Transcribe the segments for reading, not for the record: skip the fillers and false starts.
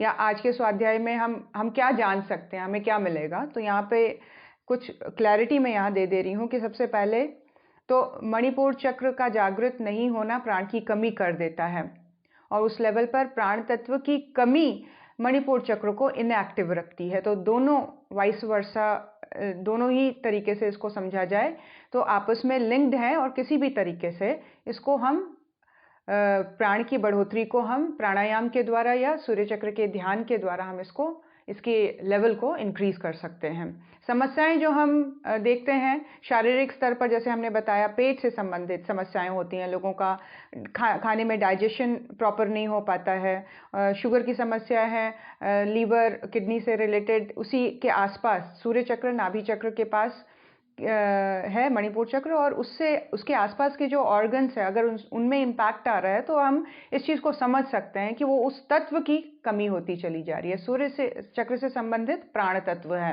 या आज के स्वाध्याय में हम क्या जान सकते हैं, हमें क्या मिलेगा। तो यहाँ पे कुछ क्लैरिटी मैं यहाँ दे रही हूँ कि सबसे पहले तो मणिपुर चक्र का जागृत नहीं होना प्राण की कमी कर देता है, और उस लेवल पर प्राण तत्व की कमी मणिपुर चक्र को इनएक्टिव रखती है। तो दोनों वाइस वर्सा, दोनों ही तरीके से इसको समझा जाए तो आपस में लिंक्ड हैं, और किसी भी तरीके से इसको हम प्राण की बढ़ोतरी को हम प्राणायाम के द्वारा या सूर्य चक्र के ध्यान के द्वारा हम इसके लेवल को इंक्रीज कर सकते हैं। समस्याएं जो हम देखते हैं शारीरिक स्तर पर, जैसे हमने बताया पेट से संबंधित समस्याएं होती हैं, लोगों का खाने में डाइजेशन प्रॉपर नहीं हो पाता है, शुगर की समस्या है, लीवर किडनी से रिलेटेड, उसी के आसपास सूर्य चक्र नाभि चक्र के पास है मणिपुर चक्र, और उसके आसपास के जो ऑर्गन्स है अगर उनमें इम्पैक्ट आ रहा है तो हम इस चीज़ को समझ सकते हैं कि वो उस तत्व की कमी होती चली जा रही है। सूर्य से चक्र से संबंधित प्राण तत्व है।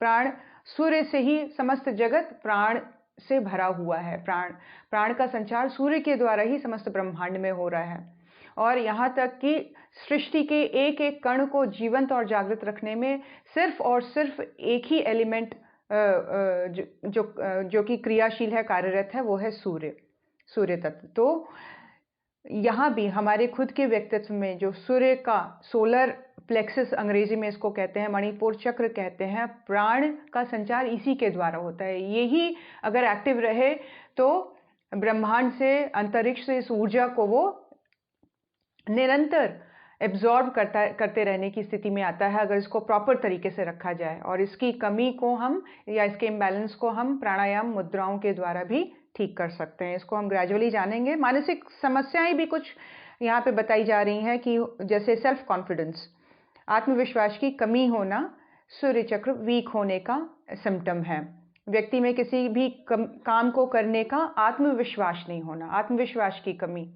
प्राण, सूर्य से ही समस्त जगत प्राण से भरा हुआ है। प्राण का संचार सूर्य के द्वारा ही समस्त ब्रह्मांड में हो रहा है, और यहाँ तक कि सृष्टि के एक एक कण को जीवंत और जागृत रखने में सिर्फ और सिर्फ एक ही एलिमेंट जो कि क्रियाशील है, कार्यरत है, वो है सूर्य तत्व। तो यहाँ भी हमारे खुद के व्यक्तित्व में जो सूर्य का सोलर प्लेक्सस, अंग्रेजी में इसको कहते हैं, मणिपुर चक्र कहते हैं, प्राण का संचार इसी के द्वारा होता है। यही अगर एक्टिव रहे तो ब्रह्मांड से, अंतरिक्ष से इस ऊर्जा को वो निरंतर एब्जॉर्ब करते रहने की स्थिति में आता है, अगर इसको प्रॉपर तरीके से रखा जाए। और इसकी कमी को हम, या इसके इम्बैलेंस को हम प्राणायाम मुद्राओं के द्वारा भी ठीक कर सकते हैं। इसको हम ग्रेजुअली जानेंगे। मानसिक समस्याएं भी कुछ यहाँ पे बताई जा रही हैं कि जैसे सेल्फ कॉन्फिडेंस, आत्मविश्वास की कमी होना सूर्य चक्र वीक होने का सिम्टम है। व्यक्ति में किसी भी काम को करने का आत्मविश्वास नहीं होना, आत्मविश्वास की कमी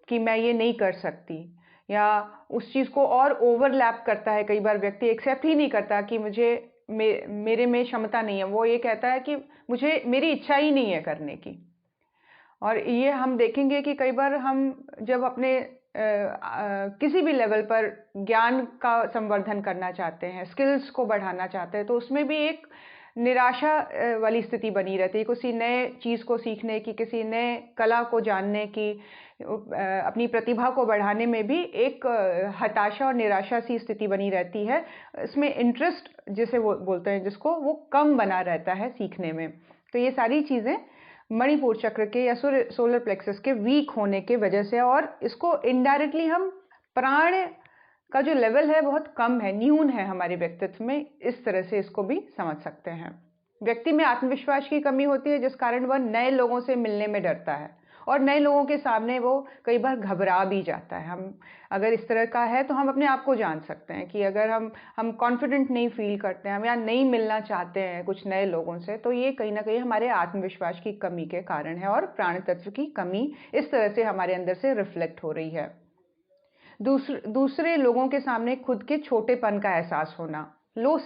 कि मैं ये नहीं कर सकती, या उस चीज़ को और ओवरलैप करता है। कई बार व्यक्ति एक्सेप्ट ही नहीं करता कि मेरे में क्षमता नहीं है, वो ये कहता है कि मेरी इच्छा ही नहीं है करने की। और ये हम देखेंगे कि कई बार हम जब अपने किसी भी लेवल पर ज्ञान का संवर्धन करना चाहते हैं, स्किल्स को बढ़ाना चाहते हैं, तो उसमें भी एक निराशा वाली स्थिति बनी रहती है। किसी नए चीज़ को सीखने की, किसी नए कला को जानने की, अपनी प्रतिभा को बढ़ाने में भी एक हताशा और निराशा सी स्थिति बनी रहती है। इसमें इंटरेस्ट जिसे वो बोलते हैं, जिसको, वो कम बना रहता है सीखने में। तो ये सारी चीज़ें मणिपुर चक्र के या सोलर प्लेक्सस के वीक होने के वजह से, और इसको इनडायरेक्टली हम प्राण का जो लेवल है बहुत कम है, न्यून है हमारे व्यक्तित्व में, इस तरह से इसको भी समझ सकते हैं। व्यक्ति में आत्मविश्वास की कमी होती है, जिस कारण वह नए लोगों से मिलने में डरता है, और नए लोगों के सामने वो कई बार घबरा भी जाता है। हम अगर इस तरह का है तो हम अपने आप को जान सकते हैं कि अगर हम कॉन्फिडेंट नहीं फील करते हैं, हम या नहीं मिलना चाहते हैं कुछ नए लोगों से, तो ये कहीं ना कहीं हमारे आत्मविश्वास की कमी के कारण है, और प्राण तत्व की कमी इस तरह से हमारे अंदर से रिफ्लेक्ट हो रही है। दूसरे लोगों के सामने खुद के छोटेपन का एहसास होना, लो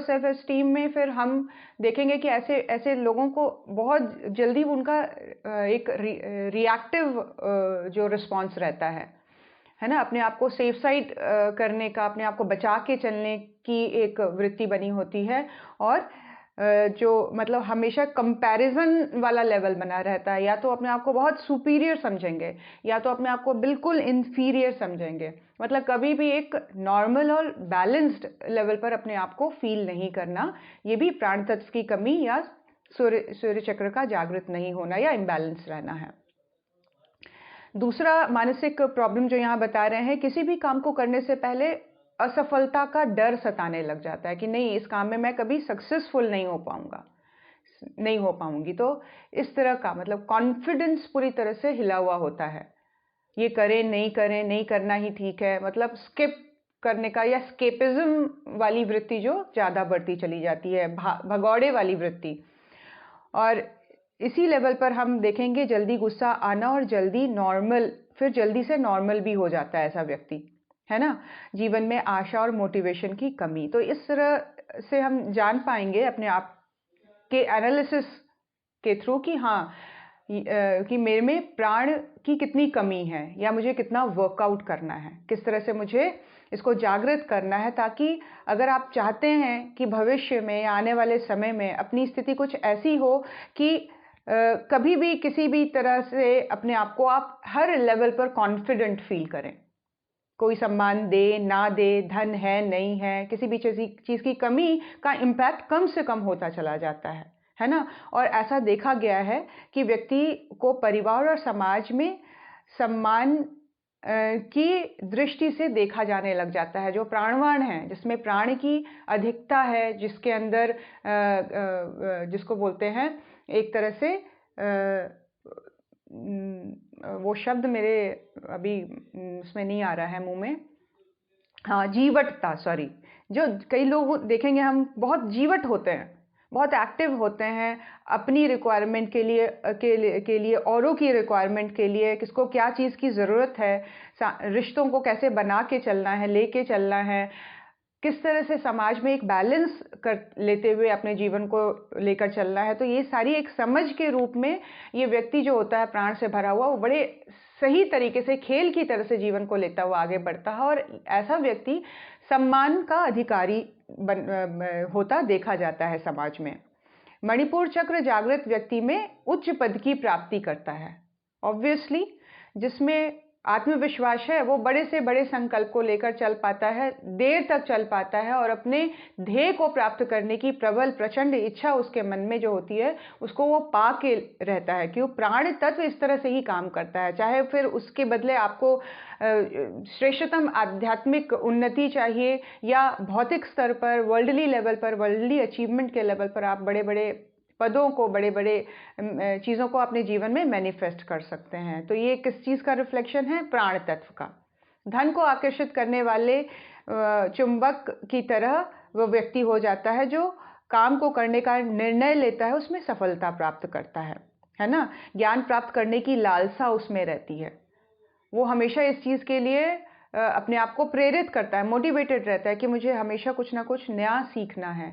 सेल्फ एस्टीम में फिर हम देखेंगे कि ऐसे लोगों को बहुत जल्दी उनका एक रिएक्टिव जो रिस्पॉन्स रहता है ना, अपने आप को सेफ साइड करने का, अपने आप को बचा के चलने की एक वृत्ति बनी होती है, और जो मतलब हमेशा कंपैरिजन वाला लेवल बना रहता है। या तो अपने आप को बहुत सुपीरियर समझेंगे, या तो अपने आप को बिल्कुल इन्फीरियर समझेंगे। मतलब कभी भी एक नॉर्मल और बैलेंस्ड लेवल पर अपने आप को फील नहीं करना, ये भी प्राण तत्व की कमी या सूर्य चक्र का जागृत नहीं होना या इम्बैलेंस रहना है। दूसरा मानसिक प्रॉब्लम जो यहाँ बता रहे हैं, किसी भी काम को करने से पहले असफलता का डर सताने लग जाता है कि नहीं, इस काम में मैं कभी सक्सेसफुल नहीं हो पाऊंगी। तो इस तरह का मतलब कॉन्फिडेंस पूरी तरह से हिला हुआ होता है। ये करें नहीं करना ही ठीक है, मतलब स्किप करने का या स्केपिज्म वाली वृत्ति जो ज़्यादा बढ़ती चली जाती है, भगौड़े वाली वृत्ति। और इसी लेवल पर हम देखेंगे जल्दी गुस्सा आना, और फिर जल्दी से नॉर्मल भी हो जाता है ऐसा व्यक्ति, है ना। जीवन में आशा और मोटिवेशन की कमी। तो इस तरह से हम जान पाएंगे अपने आप के एनालिसिस के थ्रू कि हाँ, कि मेरे में प्राण की कितनी कमी है या मुझे कितना वर्कआउट करना है, किस तरह से मुझे इसको जागृत करना है, ताकि अगर आप चाहते हैं कि भविष्य में या आने वाले समय में अपनी स्थिति कुछ ऐसी हो कि कभी भी किसी भी तरह से अपने आप को आप हर लेवल पर कॉन्फिडेंट फील करें। कोई सम्मान दे ना दे, धन है नहीं है, किसी भी चीज़ की कमी का इम्पैक्ट कम से कम होता चला जाता है ना। और ऐसा देखा गया है कि व्यक्ति को परिवार और समाज में सम्मान की दृष्टि से देखा जाने लग जाता है। जो प्राणवान है, जिसमें प्राण की अधिकता है, जिसके अंदर जिसको बोलते हैं एक तरह से वो शब्द मेरे अभी उसमें नहीं आ रहा है मुंह में, हाँ जीवटता, सॉरी। जो कई लोग देखेंगे हम बहुत जीवट होते हैं, बहुत एक्टिव होते हैं अपनी रिक्वायरमेंट के लिए औरों की रिक्वायरमेंट के लिए, किसको क्या चीज़ की ज़रूरत है, रिश्तों को कैसे बना के चलना है, लेके चलना है, किस तरह से समाज में एक बैलेंस कर लेते हुए अपने जीवन को लेकर चलना है। तो ये सारी एक समझ के रूप में ये व्यक्ति जो होता है प्राण से भरा हुआ, वो बड़े सही तरीके से खेल की तरह से जीवन को लेता हुआ आगे बढ़ता है, और ऐसा व्यक्ति सम्मान का अधिकारी होता देखा जाता है समाज में। मणिपुर चक्र जागृत व्यक्ति में उच्च पद की प्राप्ति करता है। ऑब्वियसली जिसमें आत्मविश्वास है वो बड़े से बड़े संकल्प को लेकर चल पाता है, देर तक चल पाता है, और अपने ध्येय को प्राप्त करने की प्रबल प्रचंड इच्छा उसके मन में जो होती है उसको वो पा के रहता है। क्यों? प्राण तत्व इस तरह से ही काम करता है। चाहे फिर उसके बदले आपको श्रेष्ठतम आध्यात्मिक उन्नति चाहिए या भौतिक स्तर पर, वर्ल्डली लेवल पर, वर्ल्डली अचीवमेंट के लेवल पर आप बड़े बड़े पदों को, बड़े बड़े चीज़ों को अपने जीवन में मैनिफेस्ट कर सकते हैं। तो ये किस चीज़ का रिफ्लेक्शन है? प्राण तत्व का। धन को आकर्षित करने वाले चुंबक की तरह वो व्यक्ति हो जाता है जो काम को करने का निर्णय लेता है, उसमें सफलता प्राप्त करता है ना। ज्ञान प्राप्त करने की लालसा उसमें रहती है, वो हमेशा इस चीज़ के लिए अपने आप को प्रेरित करता है, मोटिवेटेड रहता है कि मुझे हमेशा कुछ ना कुछ नया सीखना है।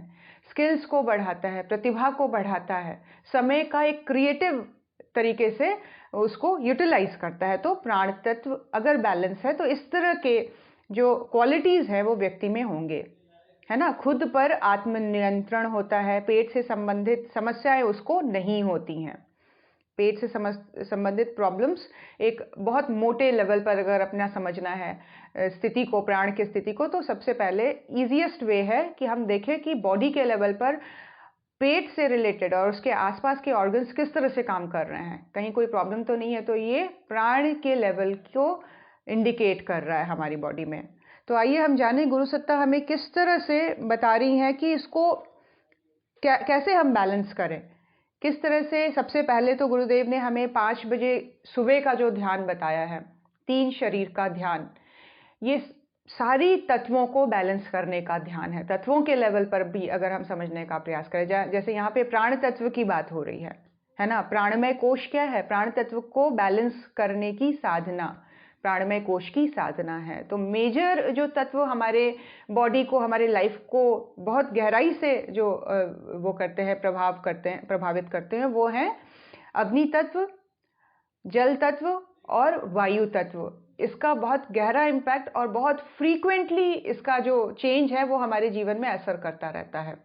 स्किल्स को बढ़ाता है, प्रतिभा को बढ़ाता है, समय का एक क्रिएटिव तरीके से उसको यूटिलाइज करता है। तो प्राण तत्व अगर बैलेंस है तो इस तरह के जो क्वालिटीज़ है वो व्यक्ति में होंगे, है ना। खुद पर आत्मनियंत्रण होता है, पेट से संबंधित समस्याएं उसको नहीं होती हैं। पेट से संबंधित प्रॉब्लम्स एक बहुत मोटे लेवल पर अगर अपना समझना है स्थिति को, प्राण की स्थिति को, तो सबसे पहले ईजिएस्ट वे है कि हम देखें कि बॉडी के लेवल पर पेट से रिलेटेड और उसके आसपास के ऑर्गन्स किस तरह से काम कर रहे हैं, कहीं कोई प्रॉब्लम तो नहीं है। तो ये प्राण के लेवल को इंडिकेट कर रहा है हमारी बॉडी में। तो आइए हम जाने गुरु सत्ता हमें किस तरह से बता रही है कि इसको कैसे हम बैलेंस करें, किस तरह से। सबसे पहले तो गुरुदेव ने हमें 5 बजे सुबह का जो ध्यान बताया है, 3 शरीर का ध्यान, ये सारी तत्वों को बैलेंस करने का ध्यान है। तत्वों के लेवल पर भी अगर हम समझने का प्रयास करें, जैसे यहाँ पे प्राण तत्व की बात हो रही है ना। प्राणमय कोश क्या है? प्राण तत्व को बैलेंस करने की साधना, प्राणमय कोश की साधना है। तो मेजर जो तत्व हमारे बॉडी को, हमारे लाइफ को बहुत गहराई से जो वो करते हैं, प्रभावित करते हैं, वो हैं अग्नि तत्व, जल तत्व और वायु तत्व। इसका बहुत गहरा इम्पैक्ट और बहुत फ्रीक्वेंटली इसका जो चेंज है वो हमारे जीवन में असर करता रहता है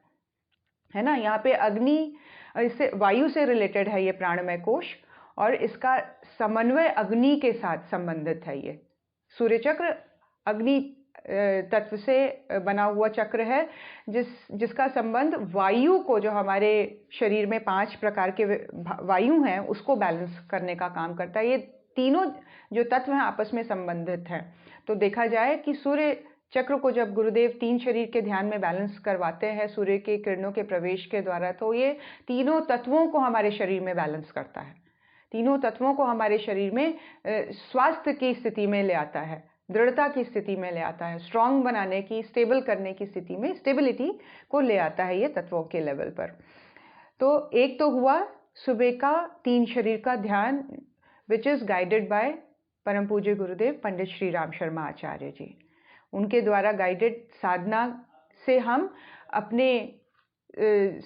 ना। यहाँ पे अग्नि, इससे वायु से रिलेटेड है ये प्राणमय कोश, और इसका समन्वय अग्नि के साथ संबंधित है। ये सूर्य चक्र अग्नि तत्व से बना हुआ चक्र है, जिसका संबंध वायु को, जो हमारे शरीर में 5 प्रकार के वायु हैं, उसको बैलेंस करने का काम करता है। ये तीनों जो तत्व हैं आपस में संबंधित हैं। तो देखा जाए कि सूर्य चक्र को जब गुरुदेव 3 शरीर के ध्यान में बैलेंस करवाते हैं सूर्य के किरणों के प्रवेश के द्वारा, तो ये तीनों तत्वों को हमारे शरीर में बैलेंस करता है, तीनों तत्वों को हमारे शरीर में स्वास्थ्य की स्थिति में ले आता है, दृढ़ता की स्थिति में ले आता है, स्ट्रांग बनाने की, स्टेबल करने की स्थिति में स्टेबिलिटी को ले आता है ये तत्वों के लेवल पर। तो एक तो हुआ सुबह का 3 शरीर का ध्यान, विच इज़ गाइडेड बाय परम पूज्य गुरुदेव पंडित श्री राम शर्मा आचार्य जी। उनके द्वारा गाइडेड साधना से हम अपने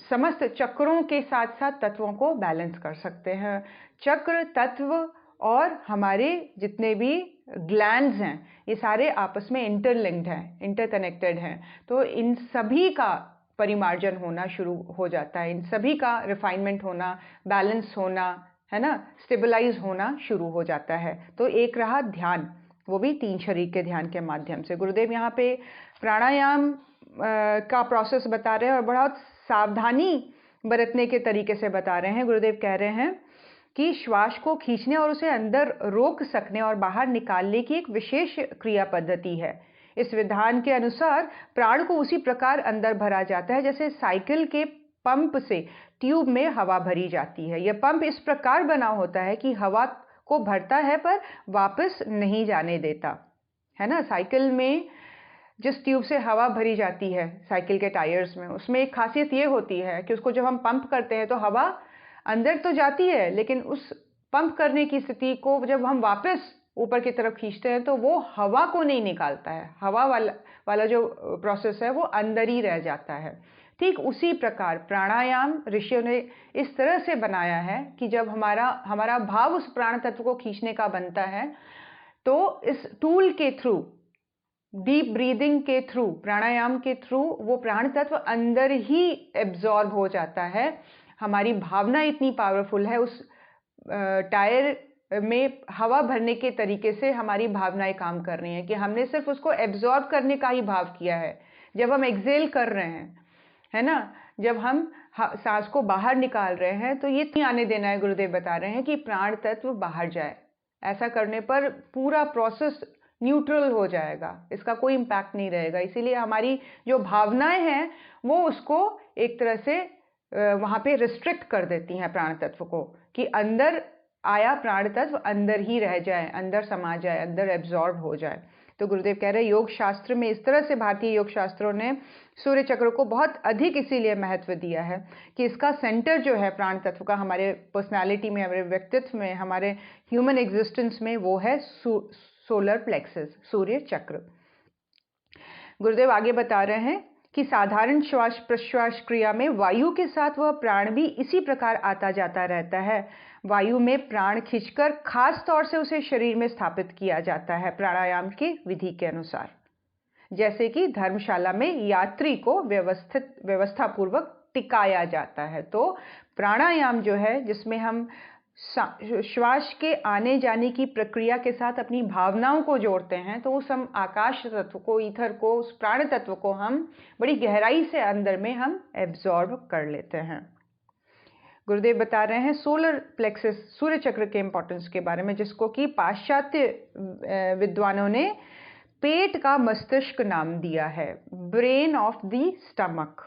समस्त चक्रों के साथ साथ तत्वों को बैलेंस कर सकते हैं। चक्र, तत्व और हमारे जितने भी ग्लैंड्स हैं, ये सारे आपस में इंटरलिंक्ड हैं, इंटरकनेक्टेड हैं। तो इन सभी का परिमार्जन होना शुरू हो जाता है, इन सभी का रिफाइनमेंट होना, बैलेंस होना, है ना, स्टेबलाइज होना शुरू हो जाता है। तो एक रहा ध्यान, वो भी 3 शरीर के ध्यान के माध्यम से। गुरुदेव यहाँ पे प्राणायाम का प्रोसेस बता रहे हैं और बहुत सावधानी बरतने के तरीके से बता रहे हैं। गुरुदेव कह रहे हैं कि श्वास को खींचने और उसे अंदर रोक सकने और बाहर निकालने की एक विशेष क्रिया पद्धति है। इस विधान के अनुसार प्राण को उसी प्रकार अंदर भरा जाता है जैसे साइकिल के पंप से ट्यूब में हवा भरी जाती है। यह पंप इस प्रकार बना होता है कि हवा को भरता है पर वापस नहीं जाने देता, है ना। साइकिल में जिस ट्यूब से हवा भरी जाती है साइकिल के टायर्स में, उसमें एक खासियत ये होती है कि उसको जब हम पंप करते हैं तो हवा अंदर तो जाती है, लेकिन उस पंप करने की स्थिति को जब हम वापस ऊपर की तरफ खींचते हैं तो वो हवा को नहीं निकालता है, हवा वाला जो प्रोसेस है वो अंदर ही रह जाता है। ठीक उसी प्रकार प्राणायाम ऋषियों ने इस तरह से बनाया है कि जब हमारा भाव उस प्राण तत्व को खींचने का बनता है तो इस टूल के थ्रू, डीप ब्रीदिंग के थ्रू, प्राणायाम के थ्रू वो प्राण तत्व अंदर ही एब्जॉर्ब हो जाता है। हमारी भावना इतनी पावरफुल है, उस टायर में हवा भरने के तरीके से हमारी भावनाएं काम कर रही हैं कि हमने सिर्फ उसको एब्जॉर्ब करने का ही भाव किया है। जब हम एक्सेल कर रहे हैं, है ना, जब हम सांस को बाहर निकाल रहे हैं तो ये नहीं आने देना है। गुरुदेव बता रहे हैं कि प्राण तत्व बाहर जाए। ऐसा करने पर पूरा प्रोसेस न्यूट्रल हो जाएगा, इसका कोई इम्पैक्ट नहीं रहेगा। इसीलिए हमारी जो भावनाएं हैं वो उसको एक तरह से वहाँ पे रिस्ट्रिक्ट कर देती हैं प्राण तत्व को, कि अंदर आया प्राण तत्व अंदर ही रह जाए, अंदर समा जाए, अंदर एब्जॉर्ब हो जाए। तो गुरुदेव कह रहे हैं योग शास्त्र में इस तरह से भारतीय योग शास्त्रों ने सूर्य चक्र को बहुत अधिक इसीलिए महत्व दिया है कि इसका सेंटर जो है प्राण तत्व का हमारे पर्सनालिटी में, हमारे व्यक्तित्व में, हमारे ह्यूमन एग्जिस्टेंस में, वो है सोलर प्लेक्सस, सूर्य चक्र। गुरुदेव आगे बता रहे हैं कि साधारण श्वास प्रश्वास क्रिया में वायु के साथ वह प्राण भी इसी प्रकार आता जाता रहता है। वायु में प्राण खींचकर खास तौर से उसे शरीर में स्थापित किया जाता है प्राणायाम की विधि के अनुसार, जैसे कि धर्मशाला में यात्री को व्यवस्था पूर्वक टिकाया जाता है। तो प्राणायाम जो है, जिसमें हम श्वास के आने जाने की प्रक्रिया के साथ अपनी भावनाओं को जोड़ते हैं, तो उस हम आकाश तत्व को, ईथर को, उस प्राण तत्व को हम बड़ी गहराई से अंदर में हम एब्जॉर्ब कर लेते हैं। गुरुदेव बता रहे हैं सोलर प्लेक्सस, सूर्य चक्र के इंपॉर्टेंस के बारे में, जिसको कि पाश्चात्य विद्वानों ने पेट का मस्तिष्क नाम दिया है, ब्रेन ऑफ द स्टमक,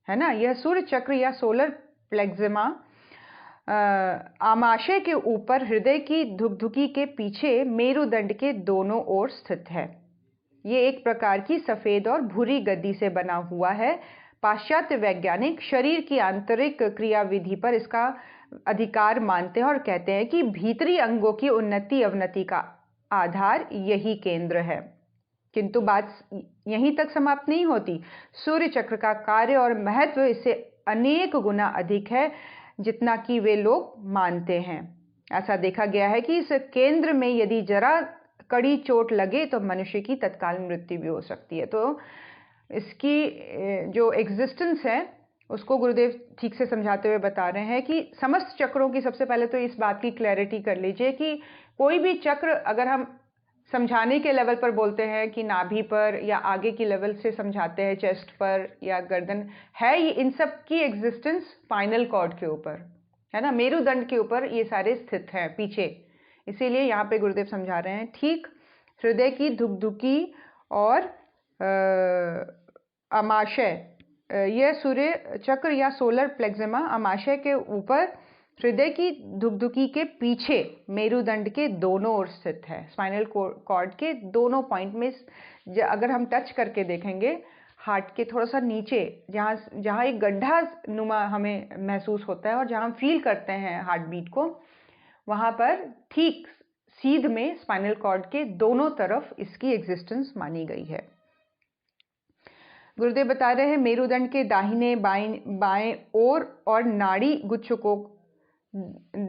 है ना। यह सूर्य चक्र या सोलर प्लेक्सिमा आमाशय के ऊपर हृदय की धुकधुकी के पीछे मेरुदंड के दोनों ओर स्थित है। ये एक प्रकार की सफेद और भूरी गद्दी से बना हुआ है। पाश्चात्य वैज्ञानिक शरीर की आंतरिक क्रियाविधि पर इसका अधिकार मानते हैं और कहते हैं कि भीतरी अंगों की उन्नति अवनति का आधार यही केंद्र है। किंतु बात यहीं तक समाप्त नहीं होती। सूर्य चक्र का कार्य और महत्व इससे अनेक गुना अधिक है जितना कि वे लोग मानते हैं। ऐसा देखा गया है कि इस केंद्र में यदि जरा कड़ी चोट लगे तो मनुष्य की तत्काल मृत्यु भी हो सकती है। तो इसकी जो एग्जिस्टेंस है उसको गुरुदेव ठीक से समझाते हुए बता रहे हैं कि समस्त चक्रों की, सबसे पहले तो इस बात की क्लैरिटी कर लीजिए कि कोई भी चक्र अगर हम समझाने के लेवल पर बोलते हैं कि नाभि पर, या आगे की लेवल से समझाते हैं चेस्ट पर या गर्दन, है ये इन सब की एग्जिस्टेंस स्पाइनल कॉर्ड के ऊपर, है ना, मेरुदंड के ऊपर ये सारे स्थित हैं पीछे। इसीलिए यहाँ पे गुरुदेव समझा रहे हैं ठीक हृदय की धुकधुकी और आमाशय, यह सूर्य चक्र या सोलर प्लेक्सिमा आमाशय के ऊपर हृदय की धुकधुकी के पीछे मेरुदंड के दोनों ओर स्थित है। स्पाइनल कॉर्ड के दोनों पॉइंट में अगर हम टच करके देखेंगे हार्ट के थोड़ा सा नीचे, जहाँ एक गड्ढा नुमा हमें महसूस होता है और जहाँ हम फील करते हैं हार्ट बीट को, वहाँ पर ठीक सीध में स्पाइनल कॉर्ड के दोनों तरफ इसकी एग्जिस्टेंस मानी गई है। गुरुदेव बता रहे हैं मेरुदंड के दाहिने बाएं ओर और नाड़ी गुच्छकों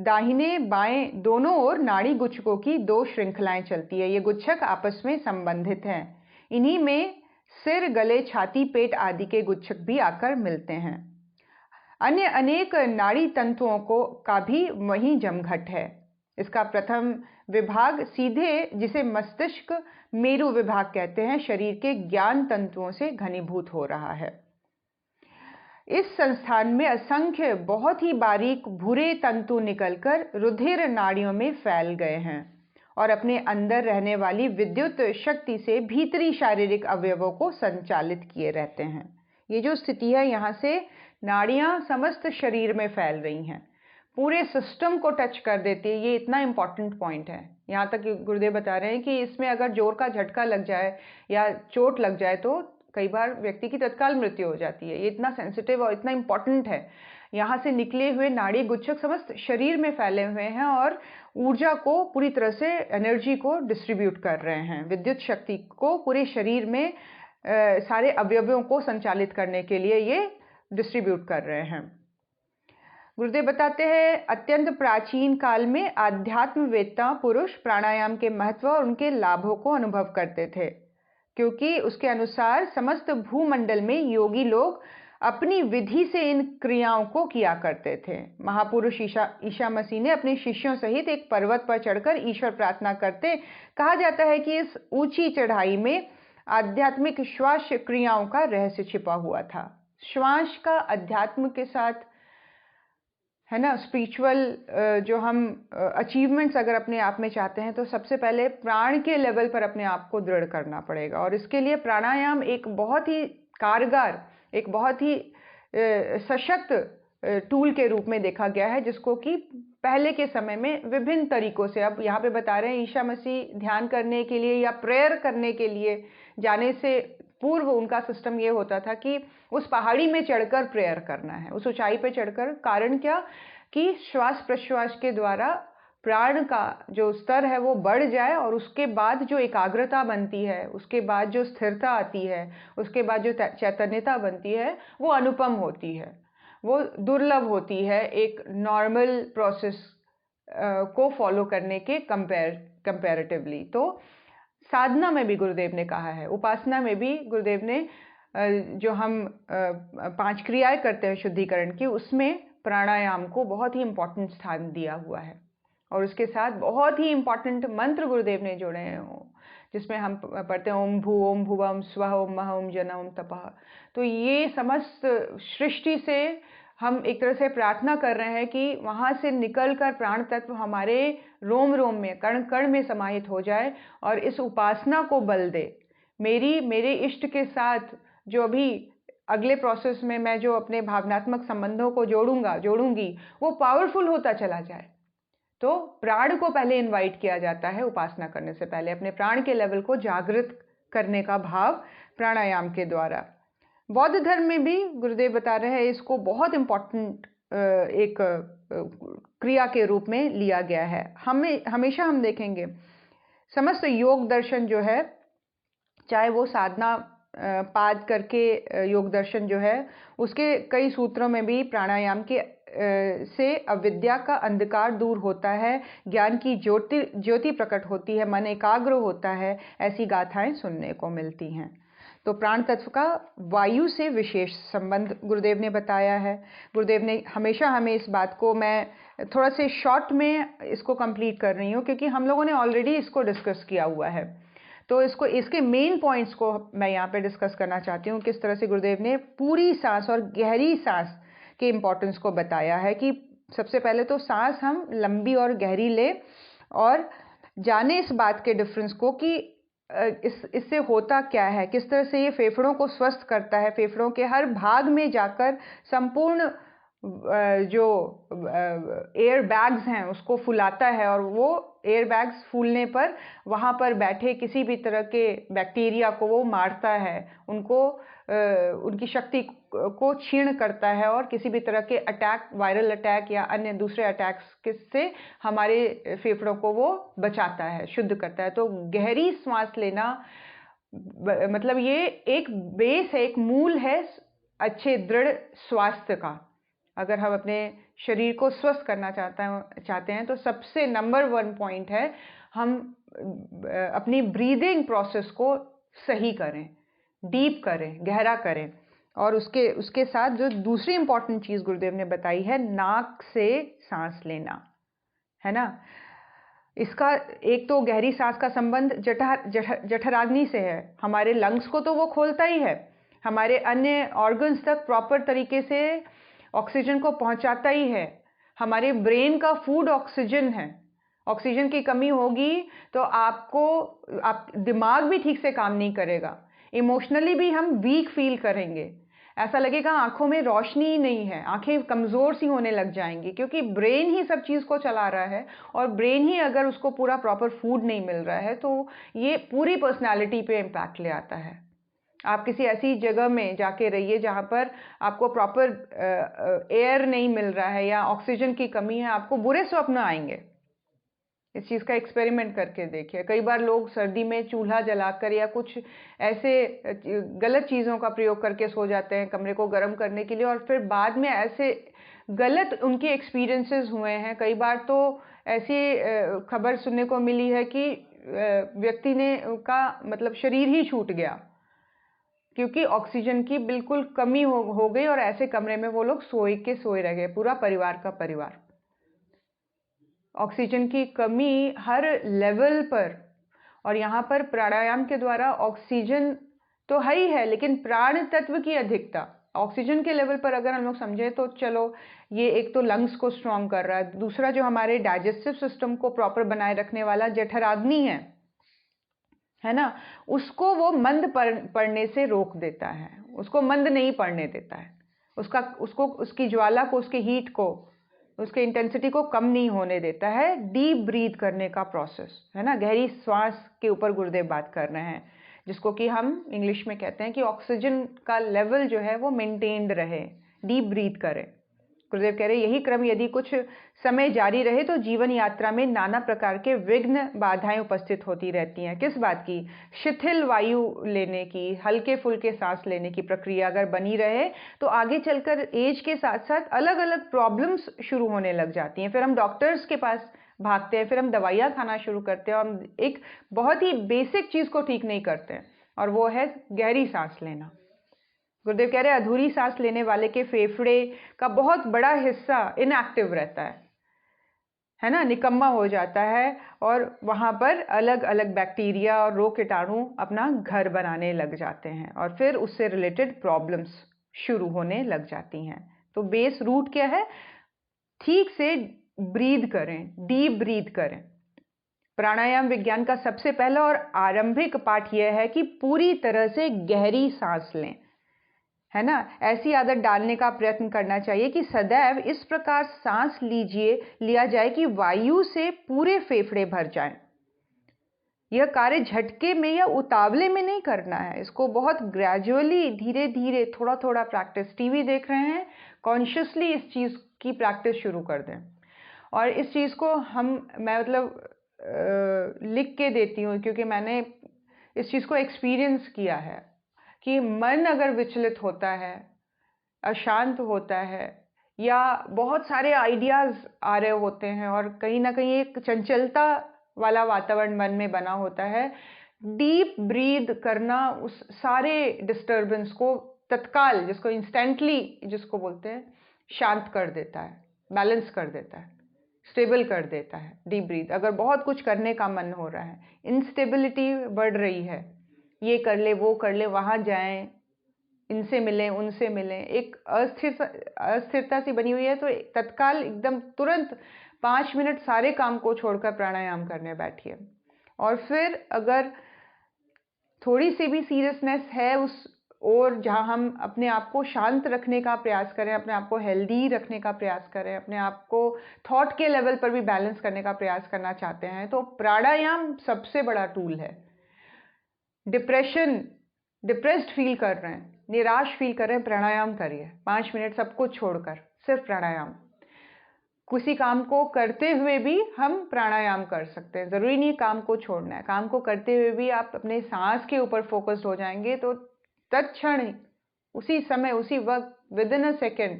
दाहिने बाएं दोनों ओर नाड़ी गुच्छकों की 2 श्रृंखलाएं चलती है। ये गुच्छक आपस में संबंधित हैं। इन्हीं में सिर, गले, छाती, पेट आदि के गुच्छक भी आकर मिलते हैं। अन्य अनेक नाड़ी तंतुओं का भी वही जमघट है। इसका प्रथम विभाग सीधे, जिसे मस्तिष्क मेरु विभाग कहते हैं, शरीर के ज्ञान तंतुओं से घनीभूत हो रहा है। इस संस्थान में असंख्य बहुत ही बारीक भूरे तंतु निकलकर रुधिर नाड़ियों में फैल गए हैं और अपने अंदर रहने वाली विद्युत शक्ति से भीतरी शारीरिक अवयवों को संचालित किए रहते हैं। ये जो स्थिति है, यहाँ से नाड़ियाँ समस्त शरीर में फैल रही हैं, पूरे सिस्टम को टच कर देती है। ये इतना इम्पॉर्टेंट पॉइंट है। यहाँ तक गुरुदेव बता रहे हैं कि इसमें अगर जोर का झटका लग जाए या चोट लग जाए तो कई बार व्यक्ति की तत्काल मृत्यु हो जाती है। ये इतना सेंसिटिव और इतना इम्पॉर्टेंट है। यहाँ से निकले हुए नाड़ी गुच्छक समस्त शरीर में फैले हुए हैं और ऊर्जा को पूरी तरह से, एनर्जी को डिस्ट्रीब्यूट कर रहे हैं, विद्युत शक्ति को पूरे शरीर में सारे अवयवों को संचालित करने के लिए ये डिस्ट्रीब्यूट कर रहे हैं। गुरुदेव बताते हैं अत्यंत प्राचीन काल में आध्यात्मवेत्ता पुरुष प्राणायाम के महत्व और उनके लाभों को अनुभव करते थे, क्योंकि उसके अनुसार समस्त भूमंडल में योगी लोग अपनी विधि से इन क्रियाओं को किया करते थे। महापुरुष ईसा मसीह ने अपने शिष्यों सहित एक पर्वत पर चढ़कर ईश्वर प्रार्थना करते। कहा जाता है कि इस ऊंची चढ़ाई में आध्यात्मिक श्वास क्रियाओं का रहस्य छिपा हुआ था। श्वास का अध्यात्म के साथ, है ना, स्पिरिचुअल जो हम अचीवमेंट्स अगर अपने आप में चाहते हैं तो सबसे पहले प्राण के लेवल पर अपने आप को दृढ़ करना पड़ेगा। और इसके लिए प्राणायाम एक बहुत ही कारगर, एक बहुत ही सशक्त टूल के रूप में देखा गया है, जिसको कि पहले के समय में विभिन्न तरीकों से, अब यहाँ पे बता रहे हैं ईसा मसीह ध्यान करने के लिए या प्रेयर करने के लिए जाने से पूर्व उनका सिस्टम ये होता था कि उस पहाड़ी में चढ़कर प्रेयर करना है, उस ऊंचाई पे चढ़कर। कारण क्या कि श्वास प्रश्वास के द्वारा प्राण का जो स्तर है वो बढ़ जाए और उसके बाद जो एकाग्रता बनती है, उसके बाद जो स्थिरता आती है, उसके बाद जो चैतन्यता बनती है, वो अनुपम होती है, वो दुर्लभ होती है एक नॉर्मल प्रोसेस को फॉलो करने के कंपैरेटिवली। तो साधना में भी गुरुदेव ने कहा है, उपासना में भी गुरुदेव ने जो हम 5 क्रियाएं करते हैं शुद्धिकरण की, उसमें प्राणायाम को बहुत ही इम्पोर्टेंट स्थान दिया हुआ है। और उसके साथ बहुत ही इम्पोर्टेंट मंत्र गुरुदेव ने जोड़े हैं, जिसमें हम पढ़ते हैं ओम भू ओम भुवः ओम स्वः ओम मः ओम जन ओम तपः। तो ये समस्त सृष्टि से हम एक तरह से प्रार्थना कर रहे हैं कि वहाँ से निकलकर प्राण तत्व हमारे रोम रोम में, कण कण में समाहित हो जाए और इस उपासना को बल दे। मेरे इष्ट के साथ जो अभी अगले प्रोसेस में मैं जो अपने भावनात्मक संबंधों को जोड़ूंगी, वो पावरफुल होता चला जाए। तो प्राण को पहले इनवाइट किया जाता है उपासना करने से पहले, अपने प्राण के लेवल को जागृत करने का भाव प्राणायाम के द्वारा। बौद्ध धर्म में भी गुरुदेव बता रहे हैं इसको बहुत इम्पोर्टेंट एक क्रिया के रूप में लिया गया है। हमेशा हम देखेंगे समस्त योग दर्शन जो है, चाहे वो साधना पाद करके योग दर्शन जो है, उसके कई सूत्रों में भी प्राणायाम के से अविद्या का अंधकार दूर होता है, ज्ञान की ज्योति प्रकट होती है, मन एकाग्र होता है, ऐसी गाथाएं सुनने को मिलती हैं। तो प्राण तत्व का वायु से विशेष संबंध गुरुदेव ने बताया है। गुरुदेव ने हमेशा हमें इस बात को, मैं थोड़ा से शॉर्ट में इसको कंप्लीट कर रही हूँ क्योंकि हम लोगों ने ऑलरेडी इसको डिस्कस किया हुआ है, तो इसके मेन पॉइंट्स को मैं यहाँ पे डिस्कस करना चाहती हूँ। किस तरह से गुरुदेव ने पूरी सांस और गहरी सांस के इम्पोर्टेंस को बताया है कि सबसे पहले तो सांस हम लंबी और गहरी ले और जाने इस बात के डिफरेंस को कि इससे होता क्या है, किस तरह से ये फेफड़ों को स्वस्थ करता है, फेफड़ों के हर भाग में जाकर संपूर्ण जो एयर बैग्स हैं उसको फुलाता है और वो एयर बैग्स फूलने पर वहाँ पर बैठे किसी भी तरह के बैक्टीरिया को वो मारता है, उनकी शक्ति को क्षीण करता है और किसी भी तरह के अटैक, वायरल अटैक या अन्य दूसरे अटैक्स से हमारे फेफड़ों को वो बचाता है, शुद्ध करता है। तो गहरी सांस लेना मतलब ये एक बेस है, एक मूल है अच्छे दृढ़ स्वास्थ्य का। अगर हम अपने शरीर को स्वस्थ करना चाहते हैं तो सबसे नंबर 1 पॉइंट है, हम अपनी ब्रीदिंग प्रोसेस को सही करें, डीप करें, गहरा करें। और उसके साथ जो दूसरी इंपॉर्टेंट चीज़ गुरुदेव ने बताई है, नाक से सांस लेना, है ना। इसका एक तो गहरी सांस का संबंध जठराग्नि से है। हमारे लंग्स को तो वो खोलता ही है, हमारे अन्य ऑर्गन्स तक प्रॉपर तरीके से ऑक्सीजन को पहुंचाता ही है। हमारे ब्रेन का फूड ऑक्सीजन है। ऑक्सीजन की कमी होगी तो आप दिमाग भी ठीक से काम नहीं करेगा, इमोशनली भी हम वीक फील करेंगे, ऐसा लगेगा आंखों में रोशनी ही नहीं है, आंखें कमज़ोर सी होने लग जाएंगी, क्योंकि ब्रेन ही सब चीज़ को चला रहा है। और ब्रेन ही अगर उसको पूरा प्रॉपर फूड नहीं मिल रहा है तो ये पूरी पर्सनालिटी पे इम्पैक्ट ले आता है। आप किसी ऐसी जगह में जाके रहिए जहाँ पर आपको प्रॉपर एयर नहीं मिल रहा है या ऑक्सीजन की कमी है, आपको बुरे स्वप्न आएंगे। इस चीज़ का एक्सपेरिमेंट करके देखिए। कई बार लोग सर्दी में चूल्हा जलाकर या कुछ ऐसे गलत चीज़ों का प्रयोग करके सो जाते हैं कमरे को गर्म करने के लिए, और फिर बाद में ऐसे गलत उनके एक्सपीरियंसेस हुए हैं। कई बार तो ऐसी खबर सुनने को मिली है कि व्यक्ति ने का मतलब शरीर ही छूट गया, क्योंकि ऑक्सीजन की बिल्कुल कमी हो गई और ऐसे कमरे में वो लोग सोए रह गए, पूरा परिवार का परिवार। ऑक्सीजन की कमी हर लेवल पर, और यहाँ पर प्राणायाम के द्वारा ऑक्सीजन तो है ही है, लेकिन प्राण तत्व की अधिकता ऑक्सीजन के लेवल पर अगर हम लोग समझें तो चलो, ये एक तो लंग्स को स्ट्रॉन्ग कर रहा है, दूसरा जो हमारे डाइजेस्टिव सिस्टम को प्रॉपर बनाए रखने वाला जठराग्नि है ना, उसको वो मंद पड़ने से रोक देता है, उसको मंद नहीं पड़ने देता है, उसकी ज्वाला को, उसके हीट को, उसके इंटेंसिटी को कम नहीं होने देता है। डीप ब्रीथ करने का प्रोसेस है ना, गहरी श्वास के ऊपर गुरुदेव बात कर रहे हैं, जिसको कि हम इंग्लिश में कहते हैं कि ऑक्सीजन का लेवल जो है वो मेंटेन्ड रहे, डीप ब्रीथ करें। गुरुदेव कह रहे यही क्रम यदि कुछ समय जारी रहे तो जीवन यात्रा में नाना प्रकार के विघ्न बाधाएं उपस्थित होती रहती हैं। किस बात की? शिथिल वायु लेने की, हल्के फुल्के सांस लेने की प्रक्रिया अगर बनी रहे तो आगे चलकर एज के साथ साथ अलग अलग प्रॉब्लम्स शुरू होने लग जाती हैं। फिर हम डॉक्टर्स के पास भागते हैं, फिर हम दवाइयाँ खाना शुरू करते हैं और हम एक बहुत ही बेसिक चीज़ को ठीक नहीं करते हैं, और वो है गहरी सांस लेना। गुरुदेव कह रहे हैं अधूरी सांस लेने वाले के फेफड़े का बहुत बड़ा हिस्सा इनएक्टिव रहता है ना, निकम्मा हो जाता है, और वहाँ पर अलग अलग बैक्टीरिया और रोग कीटाणु अपना घर बनाने लग जाते हैं, और फिर उससे रिलेटेड प्रॉब्लम्स शुरू होने लग जाती हैं। तो बेस रूट क्या है? ठीक से ब्रीद करें, डीप ब्रीद करें। प्राणायाम विज्ञान का सबसे पहला और आरंभिक पाठ यह है कि पूरी तरह से गहरी सांस लें, है ना। ऐसी आदत डालने का प्रयत्न करना चाहिए कि सदैव इस प्रकार सांस लिया जाए कि वायु से पूरे फेफड़े भर जाएं। यह कार्य झटके में या उतावले में नहीं करना है, इसको बहुत ग्रेजुअली, धीरे धीरे, थोड़ा थोड़ा प्रैक्टिस। टीवी देख रहे हैं, कॉन्शियसली इस चीज़ की प्रैक्टिस शुरू कर दें। और इस चीज़ को मैं मतलब लिख के देती हूँ, क्योंकि मैंने इस चीज़ को एक्सपीरियंस किया है कि मन अगर विचलित होता है, अशांत होता है, या बहुत सारे आइडियाज़ आ रहे होते हैं और कहीं ना कहीं एक चंचलता वाला वातावरण मन में बना होता है, डीप ब्रीद करना उस सारे डिस्टर्बेंस को तत्काल, जिसको इंस्टेंटली जिसको बोलते हैं, शांत कर देता है, बैलेंस कर देता है, स्टेबल कर देता है। डीप ब्रीद, अगर बहुत कुछ करने का मन हो रहा है, इंस्टेबिलिटी बढ़ रही है, ये कर ले, वो कर ले, वहाँ जाएं, इनसे मिलें, उनसे मिलें, एक अस्थिरता सी बनी हुई है, तो तत्काल एकदम तुरंत 5 मिनट सारे काम को छोड़कर प्राणायाम करने बैठिए। और फिर अगर थोड़ी सी भी सीरियसनेस है उस और जहाँ हम अपने आप को शांत रखने का प्रयास करें, अपने आप को हेल्दी रखने का प्रयास करें, अपने आप को थॉट के लेवल पर भी बैलेंस करने का प्रयास करना चाहते हैं, तो प्राणायाम सबसे बड़ा टूल है। डिप्रेस्ड फील कर रहे हैं, निराश फील कर रहे हैं, प्राणायाम करिए 5 मिनट सब कुछ छोड़कर, सिर्फ प्राणायाम। किसी काम को करते हुए भी हम प्राणायाम कर सकते हैं। ज़रूरी नहीं काम को छोड़ना है, काम को करते हुए भी आप अपने सांस के ऊपर फोकस्ड हो जाएंगे तो तत्क्षण उसी समय उसी वक्त विदिन अ सेकेंड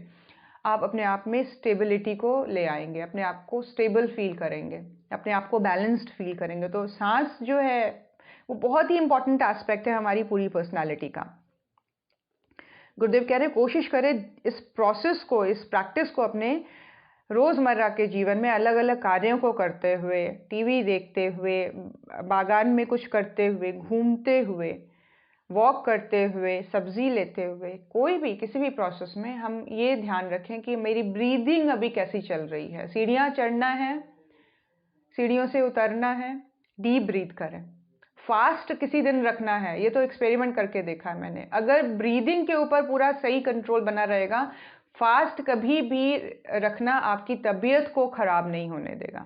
आप अपने आप में स्टेबिलिटी को ले आएंगे, अपने आप को स्टेबल फील करेंगे, अपने आप को बैलेंस्ड फील करेंगे। तो सांस जो है वो बहुत ही इंपॉर्टेंट एस्पेक्ट है हमारी पूरी पर्सनालिटी का। गुरुदेव कह रहे कोशिश करें इस प्रोसेस को, इस प्रैक्टिस को अपने रोज़मर्रा के जीवन में अलग अलग कार्यों को करते हुए, टीवी देखते हुए, बागान में कुछ करते हुए, घूमते हुए, वॉक करते हुए, सब्जी लेते हुए, कोई भी किसी भी प्रोसेस में हम ये ध्यान रखें कि मेरी ब्रीदिंग अभी कैसी चल रही है। सीढ़ियाँ चढ़ना है, सीढ़ियों से उतरना है, डीप ब्रीथ करें। फास्ट किसी दिन रखना है, ये तो एक्सपेरिमेंट करके देखा है मैंने। अगर ब्रीदिंग के ऊपर पूरा सही कंट्रोल बना रहेगा, फास्ट कभी भी रखना आपकी तबीयत को खराब नहीं होने देगा,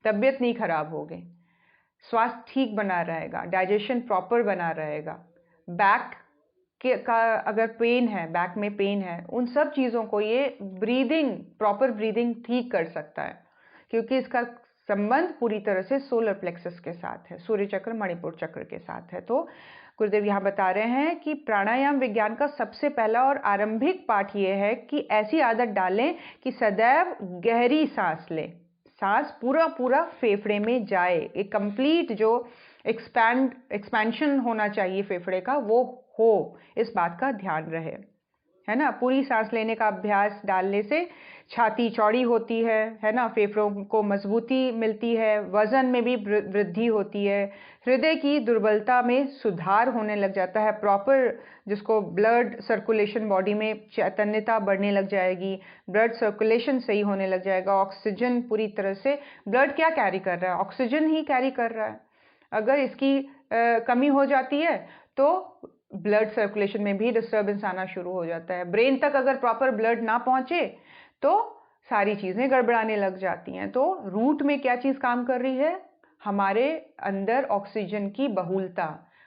तबीयत नहीं खराब होगी, स्वास्थ्य ठीक बना रहेगा, डाइजेशन प्रॉपर बना रहेगा। बैक का अगर पेन है, बैक में पेन है, उन सब चीज़ों को ये ब्रीदिंग, प्रॉपर ब्रीदिंग ठीक कर सकता है, क्योंकि इसका संबंध पूरी तरह से सोलर प्लेक्सस के साथ है, सूर्य चक्र मणिपुर चक्र के साथ है। तो गुरुदेव यहाँ बता रहे हैं कि प्राणायाम विज्ञान का सबसे पहला और आरंभिक पाठ ये है कि ऐसी आदत डालें कि सदैव गहरी सांस लें, सांस पूरा पूरा फेफड़े में जाए, एक कंप्लीट जो एक्सपेंशन होना चाहिए फेफड़े का वो हो, इस बात का ध्यान रहे, है ना। पूरी सांस लेने का अभ्यास डालने से छाती चौड़ी होती है ना, फेफड़ों को मजबूती मिलती है, वजन में भी वृद्धि होती है, हृदय की दुर्बलता में सुधार होने लग जाता है, प्रॉपर जिसको ब्लड सर्कुलेशन बॉडी में चैतन्यता बढ़ने लग जाएगी, ब्लड सर्कुलेशन सही होने लग जाएगा, ऑक्सीजन पूरी तरह से, ब्लड क्या कैरी कर रहा है, ऑक्सीजन ही कैरी कर रहा है। अगर इसकी कमी हो जाती है तो ब्लड सर्कुलेशन में भी डिस्टर्बेंस आना शुरू हो जाता है। ब्रेन तक अगर प्रॉपर ब्लड ना पहुंचे तो सारी चीज़ें गड़बड़ाने लग जाती हैं। तो रूट में क्या चीज़ काम कर रही है, हमारे अंदर ऑक्सीजन की बहुलता,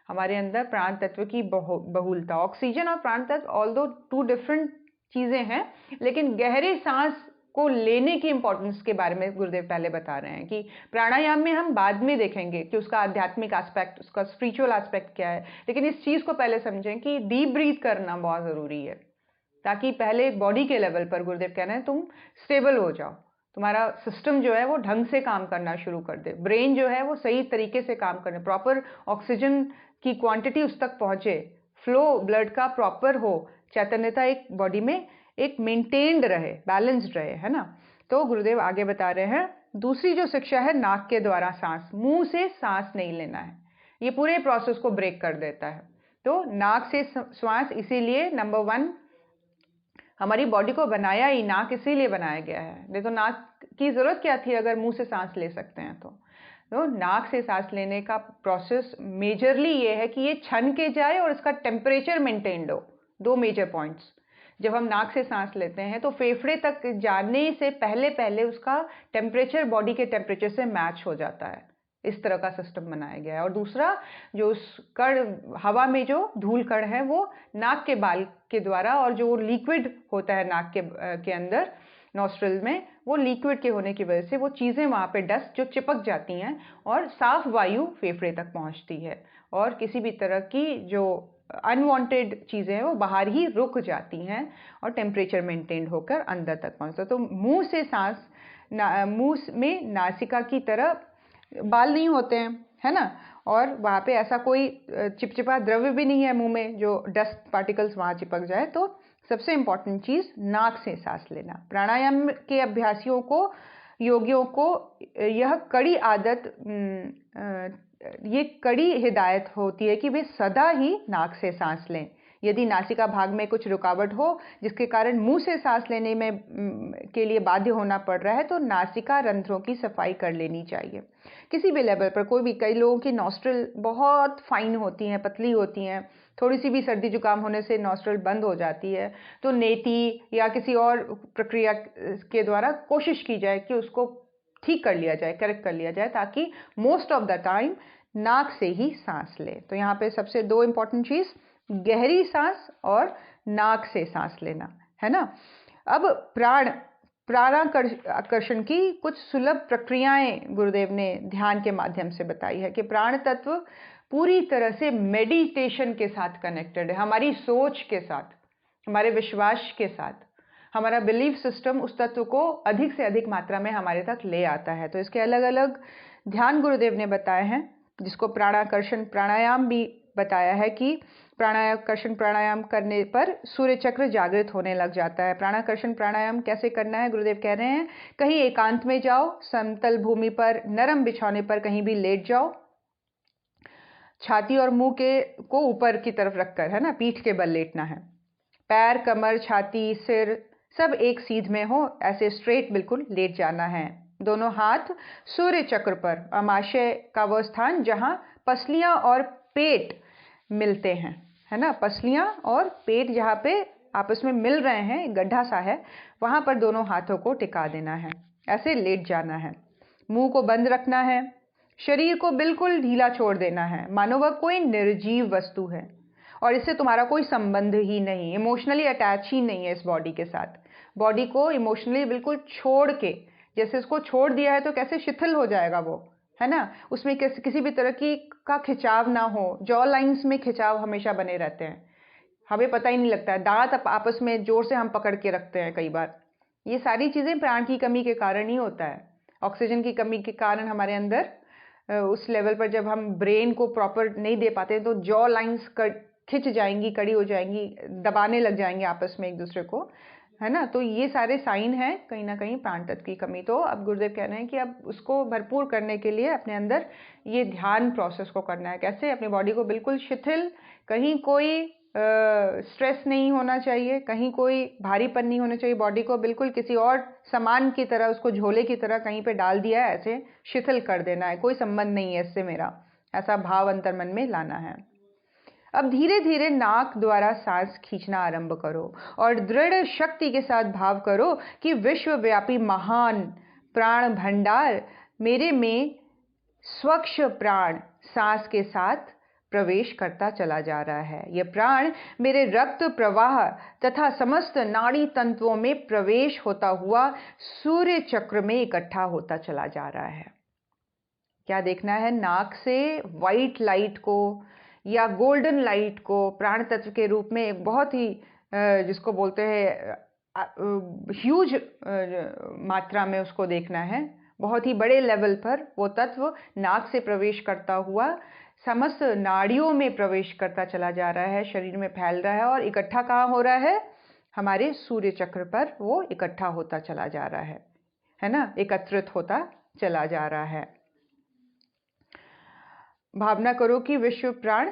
हमारे अंदर प्राण तत्व की बहुलता। ऑक्सीजन और प्राण तत्व ऑल्दो टू डिफरेंट चीज़ें हैं, लेकिन गहरी सांस को लेने की इंपॉर्टेंस के बारे में गुरुदेव पहले बता रहे हैं कि प्राणायाम में हम बाद में देखेंगे कि उसका आध्यात्मिक एस्पेक्ट, उसका स्पिरिचुअल एस्पेक्ट क्या है, लेकिन इस चीज़ को पहले समझें कि डीप ब्रीथ करना बहुत ज़रूरी है, ताकि पहले बॉडी के लेवल पर गुरुदेव कह रहे हैं तुम स्टेबल हो जाओ, तुम्हारा सिस्टम जो है वो ढंग से काम करना शुरू कर दे, ब्रेन जो है वो सही तरीके से काम करे, प्रॉपर ऑक्सीजन की क्वांटिटी उस तक पहुंचे, फ्लो ब्लड का प्रॉपर हो, चैतन्यता एक बॉडी में एक मेंटेन्ड रहे, बैलेंस्ड रहे, है ना। तो गुरुदेव आगे बता रहे हैं, दूसरी जो शिक्षा है नाक के द्वारा सांस, मुंह से सांस नहीं लेना है, ये पूरे प्रोसेस को ब्रेक कर देता है। तो नाक से श्वास, इसीलिए नंबर 1 हमारी बॉडी को बनाया ही नाक इसीलिए बनाया गया है, नहीं तो नाक की जरूरत क्या थी अगर मुंह से सांस ले सकते हैं। तो नाक से सांस लेने का प्रोसेस मेजरली ये है कि ये छन के जाए और इसका टेम्परेचर मेंटेन्ड हो। 2 मेजर पॉइंट्स, जब हम नाक से सांस लेते हैं तो फेफड़े तक जाने से पहले पहले उसका टेम्परेचर बॉडी के टेम्परेचर से मैच हो जाता है, इस तरह का सिस्टम बनाया गया है। और दूसरा, जो उस कण हवा में जो धूल कण है वो नाक के बाल के द्वारा, और जो लिक्विड होता है नाक के अंदर नॉस्ट्रल में, वो लिक्विड के होने की वजह से वो चीज़ें वहाँ पे डस्ट जो चिपक जाती हैं और साफ वायु फेफड़े तक पहुँचती है, और किसी भी तरह की जो अनवांटेड चीज़ें हैं वो बाहर ही रुक जाती हैं और टेम्परेचर मेंटेन होकर अंदर तक पहुँचता है। तो मुंह से सांस, मुंह में नासिका की तरह बाल नहीं होते हैं, है ना, और वहाँ पे ऐसा कोई चिपचिपा द्रव्य भी नहीं है मुंह में जो डस्ट पार्टिकल्स वहाँ चिपक जाए। तो सबसे इम्पॉर्टेंट चीज़ नाक से सांस लेना। प्राणायाम के अभ्यासियों को, योगियों को यह कड़ी आदत, ये कड़ी हिदायत होती है कि वे सदा ही नाक से सांस लें। यदि नासिका भाग में कुछ रुकावट हो जिसके कारण मुंह से सांस लेने में के लिए बाध्य होना पड़ रहा है, तो नासिका रंध्रों की सफाई कर लेनी चाहिए किसी भी लेवल पर। कोई भी, कई लोगों की नॉस्ट्रल बहुत फाइन होती हैं, पतली होती हैं, थोड़ी सी भी सर्दी जुकाम होने से नॉस्ट्रल बंद हो जाती है, तो नेती या किसी और प्रक्रिया के द्वारा कोशिश की जाए कि उसको ठीक कर लिया जाए, करेक्ट कर लिया जाए, ताकि मोस्ट ऑफ द टाइम नाक से ही सांस ले। तो यहाँ पे सबसे 2 इंपॉर्टेंट चीज़, गहरी सांस और नाक से सांस लेना, है ना। अब प्राणाकर्षण की कुछ सुलभ प्रक्रियाएं गुरुदेव ने ध्यान के माध्यम से बताई है कि प्राण तत्व पूरी तरह से मेडिटेशन के साथ कनेक्टेड है, हमारी सोच के साथ, हमारे विश्वास के साथ। हमारा बिलीफ सिस्टम उस तत्व को अधिक से अधिक मात्रा में हमारे तक ले आता है। तो इसके अलग अलग ध्यान गुरुदेव ने बताए हैं, जिसको प्राणाकर्षण प्राणायाम भी बताया है कि प्राणाकर्षण प्राणायाम करने पर सूर्य चक्र जागृत होने लग जाता है। प्राणाकर्षण प्राणायाम कैसे करना है गुरुदेव कह रहे हैं, कहीं एकांत में जाओ, समतल भूमि पर नरम बिछौने पर कहीं भी लेट जाओ, छाती और मुंह को ऊपर की तरफ रखकर, है ना, पीठ के बल लेटना है। पैर, कमर, छाती, सिर सब एक सीध में हो, ऐसे स्ट्रेट बिल्कुल लेट जाना है। दोनों हाथ सूर्य चक्र पर, आमाशय का वो स्थान जहां पसलियां और पेट मिलते हैं, है ना, पसलियां और पेट जहां पे आपस में मिल रहे हैं, गड्ढा सा है, वहां पर दोनों हाथों को टिका देना है, ऐसे लेट जाना है। मुंह को बंद रखना है, शरीर को बिल्कुल ढीला छोड़ देना है, मानो वह कोई निर्जीव वस्तु है और इससे तुम्हारा कोई संबंध ही नहीं, इमोशनली अटैच ही नहीं है इस बॉडी के साथ। बॉडी को इमोशनली बिल्कुल छोड़ के, जैसे इसको छोड़ दिया है तो कैसे शिथिल हो जाएगा वो, है ना, उसमें किसी भी तरह का खिंचाव ना हो। जॉ लाइंस में खिंचाव हमेशा बने रहते हैं, हमें पता ही नहीं लगता है, दांत आपस में जोर से हम पकड़ के रखते हैं कई बार। ये सारी चीज़ें प्राण की कमी के कारण ही होता है। ऑक्सीजन की कमी के कारण हमारे अंदर उस लेवल पर जब हम ब्रेन को प्रॉपर नहीं दे पाते तो जॉ लाइंस खिंच जाएंगी, कड़ी हो जाएंगी, दबाने लग जाएंगे आपस में एक दूसरे को, है ना। तो ये सारे साइन हैं कहीं ना कहीं प्राण तत्व की कमी। तो अब गुरुदेव कह रहे हैं कि अब उसको भरपूर करने के लिए अपने अंदर ये ध्यान प्रोसेस को करना है। कैसे? अपनी बॉडी को बिल्कुल शिथिल, कहीं कोई स्ट्रेस नहीं होना चाहिए, कहीं कोई भारीपन नहीं होना चाहिए, बॉडी को बिल्कुल किसी और सामान की तरह, उसको झोले की तरह कहीं पे डाल दिया है, ऐसे शिथिल कर देना है, कोई संबंध नहीं है इससे मेरा, ऐसा भाव अंतर्मन में लाना है। अब धीरे धीरे नाक द्वारा सांस खींचना आरंभ करो और दृढ़ शक्ति के साथ भाव करो कि विश्वव्यापी महान प्राण भंडार मेरे में स्वच्छ प्राण सांस के साथ प्रवेश करता चला जा रहा है। यह प्राण मेरे रक्त प्रवाह तथा समस्त नाड़ी तंतुओं में प्रवेश होता हुआ सूर्य चक्र में इकट्ठा होता चला जा रहा है। क्या देखना है? नाक से व्हाइट लाइट को या गोल्डन लाइट को प्राण तत्व के रूप में एक बहुत ही जिसको बोलते हैं ह्यूज मात्रा में उसको देखना है। बहुत ही बड़े लेवल पर वो तत्व नाक से प्रवेश करता हुआ समस्त नाड़ियों में प्रवेश करता चला जा रहा है, शरीर में फैल रहा है और इकट्ठा कहाँ हो रहा है? हमारे सूर्य चक्र पर वो इकट्ठा होता चला जा रहा है ना, एकत्रित होता चला जा रहा है। भावना करो कि विश्व प्राण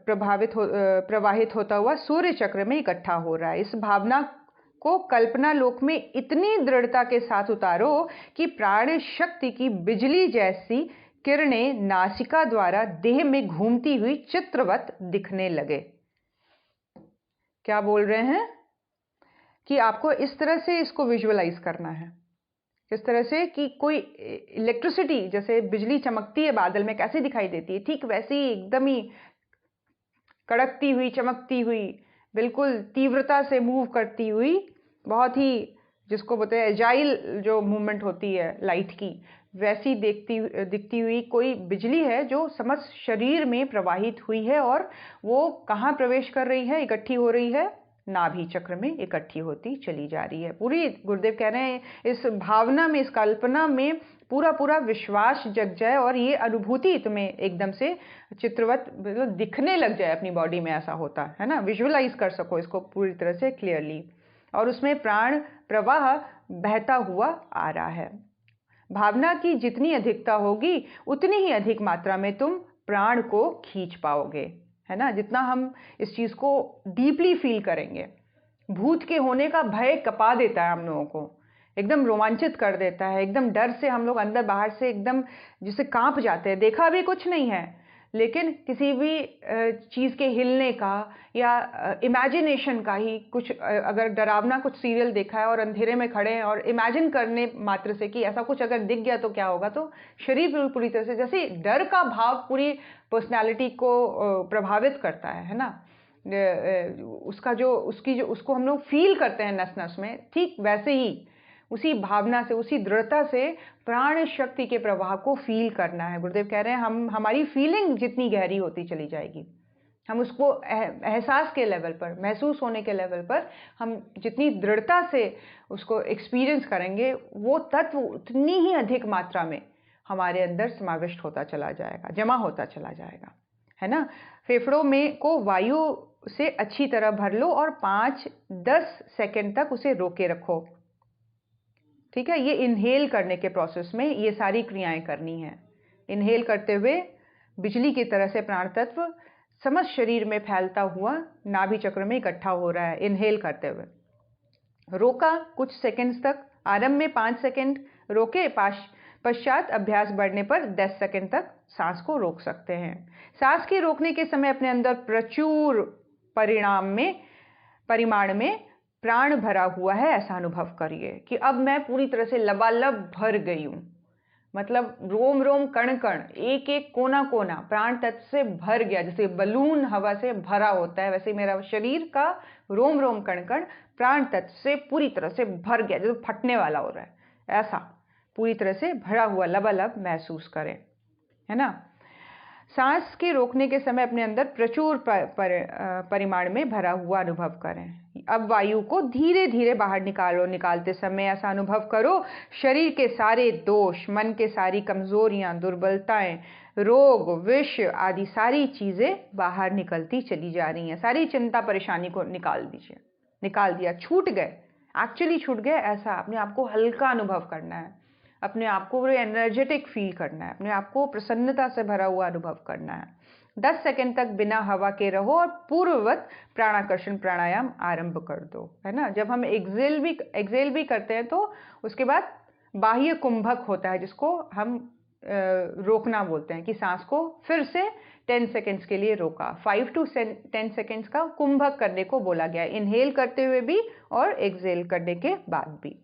प्रवाहित होता हुआ सूर्य चक्र में इकट्ठा हो रहा है। इस भावना को कल्पना लोक में इतनी दृढ़ता के साथ उतारो कि प्राण शक्ति की बिजली जैसी किरणें नासिका द्वारा देह में घूमती हुई चित्रवत दिखने लगे। क्या बोल रहे हैं कि आपको इस तरह से इसको विजुअलाइज करना है, इस तरह से कि कोई इलेक्ट्रिसिटी, जैसे बिजली चमकती है बादल में कैसे दिखाई देती है, ठीक वैसे ही एकदम ही कड़कती हुई, चमकती हुई, बिल्कुल तीव्रता से मूव करती हुई, बहुत ही जिसको बोलते हैं एजाइल जो मूवमेंट होती है लाइट की, वैसी दिखती हुई कोई बिजली है जो समस्त शरीर में प्रवाहित हुई है और वो कहाँ प्रवेश कर रही है, इकट्ठी हो रही है? नाभि चक्र में इकट्ठी होती चली जा रही है। पूरी गुरुदेव कह रहे हैं इस भावना में, इस कल्पना में पूरा विश्वास जग जाए और ये अनुभूति तुम्हें एकदम से चित्रवत दिखने लग जाए अपनी बॉडी में, ऐसा होता है ना, विजुअलाइज कर सको इसको पूरी तरह से क्लियरली, और उसमें प्राण प्रवाह बहता हुआ आ रहा है। भावना की जितनी अधिकता होगी उतनी ही अधिक मात्रा में तुम प्राण को खींच पाओगे, है ना। जितना हम इस चीज को डीपली फील करेंगे, भूत के होने का भय कपा देता है हम लोगों को, एकदम रोमांचित कर देता है, एकदम डर से हम लोग अंदर बाहर से एकदम जिसे कांप जाते हैं। देखा भी कुछ नहीं है, लेकिन किसी भी चीज़ के हिलने का या इमेजिनेशन का ही कुछ, अगर डरावना कुछ सीरियल देखा है और अंधेरे में खड़े हैं और इमेजिन करने मात्र से कि ऐसा कुछ अगर दिख गया तो क्या होगा, तो शरीर पूरी तरह से, जैसे डर का भाव पूरी पर्सनालिटी को प्रभावित करता है ना, उसका जो उसको हम लोग फील करते हैं नस नस में, ठीक वैसे ही उसी भावना से, उसी दृढ़ता से प्राण शक्ति के प्रवाह को फील करना है। गुरुदेव कह रहे हैं हमारी फीलिंग जितनी गहरी होती चली जाएगी, हम उसको एहसास के लेवल पर, महसूस होने के लेवल पर हम जितनी दृढ़ता से उसको एक्सपीरियंस करेंगे, वो तत्व उतनी ही अधिक मात्रा में हमारे अंदर समाविष्ट होता चला जाएगा, जमा होता चला जाएगा, है ना। फेफड़ों में को वायु से अच्छी तरह भर लो और 5-10 सेकंड तक उसे रोके रखो। ठीक है, ये इनहेल करने के प्रोसेस में ये सारी क्रियाएं करनी है। इनहेल करते हुए बिजली की तरह से प्राण तत्व समस्त शरीर में फैलता हुआ नाभि चक्र में इकट्ठा हो रहा है, इनहेल करते हुए। रोका कुछ सेकंड्स तक, आरंभ में 5 सेकंड रोके, पश्चात अभ्यास बढ़ने पर 10 सेकंड तक सांस को रोक सकते हैं। सांस के रोकने के समय अपने अंदर प्रचुर परिमाण में प्राण भरा हुआ है ऐसा अनुभव करिए कि अब मैं पूरी तरह से लबालब भर गई हूं। मतलब रोम रोम कण कण, एक एक कोना कोना प्राण तत्व से भर गया। जैसे बलून हवा से भरा होता है, वैसे मेरा शरीर का रोम रोम कण कण प्राण तत्व से पूरी तरह से भर गया, जैसे फटने वाला हो रहा है, ऐसा पूरी तरह से भरा हुआ लबालब महसूस करें, है ना। सांस के रोकने के समय अपने अंदर प्रचुर परिमाण में भरा हुआ अनुभव करें। अब वायु को धीरे धीरे बाहर निकालो। निकालते समय ऐसा अनुभव करो शरीर के सारे दोष, मन के सारी कमजोरियां, दुर्बलताएं, रोग, विष आदि सारी चीजें बाहर निकलती चली जा रही हैं। सारी चिंता परेशानी को निकाल दीजिए, निकाल दिया, छूट गए, एक्चुअली छूट गए। ऐसा अपने आप को हल्का अनुभव करना है, अपने आप को एनर्जेटिक फील करना है, अपने आप को प्रसन्नता से भरा हुआ अनुभव करना है। 10 सेकंड तक बिना हवा के रहो और पूर्ववत प्राणाकर्षण प्राणायाम आरंभ कर दो, है ना। जब हम एक्सेल भी करते हैं तो उसके बाद बाह्य कुंभक होता है, जिसको हम रोकना बोलते हैं, कि सांस को फिर से 10 सेकंड्स के लिए रोका। 5 to 10 सेकंड्स का कुंभक करने को बोला गया, इनहेल करते हुए भी और एक्सेल करने के बाद भी।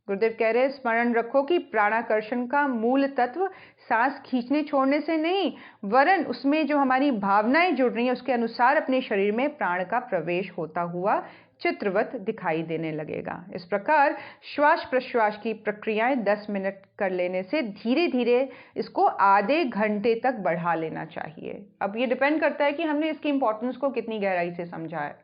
गुरुदेव कह रहे हैं स्मरण रखो कि प्राणाकर्षण का मूल तत्व सांस खींचने छोड़ने से नहीं, वरन उसमें जो हमारी भावनाएं जुड़ रही हैं उसके अनुसार अपने शरीर में प्राण का प्रवेश होता हुआ चित्रवत दिखाई देने लगेगा। इस प्रकार श्वास प्रश्वास की प्रक्रियाएं 10 मिनट कर लेने से धीरे धीरे इसको आधे घंटे तक बढ़ा लेना चाहिए। अब ये डिपेंड करता है कि हमने इसकी इंपॉर्टेंस को कितनी गहराई से समझा है,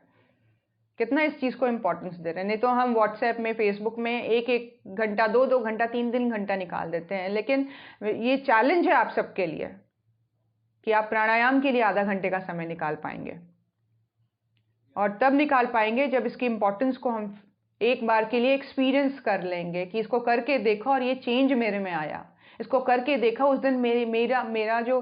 कितना इस चीज को इंपॉर्टेंस दे रहे हैं। नहीं तो हम व्हाट्सएप में, फेसबुक में 1-1 घंटा, 2-2 घंटा, 3-3 घंटा निकाल देते हैं। लेकिन ये चैलेंज है आप सबके लिए कि आप प्राणायाम के लिए आधा घंटे का समय निकाल पाएंगे, और तब निकाल पाएंगे जब इसकी इंपॉर्टेंस को हम एक बार के लिए एक्सपीरियंस कर लेंगे कि इसको करके देखा और ये चेंज मेरे में आया, इसको करके देखा, उस दिन मेरा जो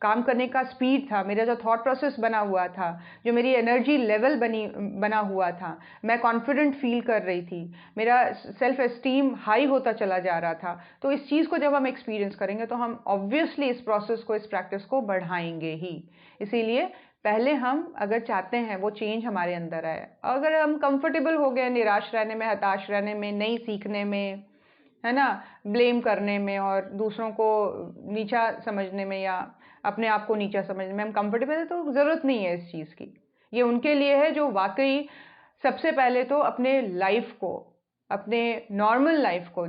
काम करने का स्पीड था, मेरा जो थॉट प्रोसेस बना हुआ था, जो मेरी एनर्जी लेवल बना हुआ था, मैं कॉन्फिडेंट फील कर रही थी, मेरा सेल्फ एस्टीम हाई होता चला जा रहा था। तो इस चीज़ को जब हम एक्सपीरियंस करेंगे तो हम ऑब्वियसली इस प्रोसेस को, इस प्रैक्टिस को बढ़ाएंगे ही। इसीलिए पहले हम अगर चाहते हैं वो चेंज हमारे अंदर आए, अगर हम कंफर्टेबल हो गए निराश रहने में, हताश रहने में, नहीं सीखने में, है ना, ब्लेम करने में और दूसरों को नीचा समझने में या अपने आप को नीचा समझने में हम कंफर्टेबल है, तो ज़रूरत नहीं है इस चीज़ की। ये उनके लिए है जो वाकई सबसे पहले तो अपने लाइफ को, अपने नॉर्मल लाइफ को,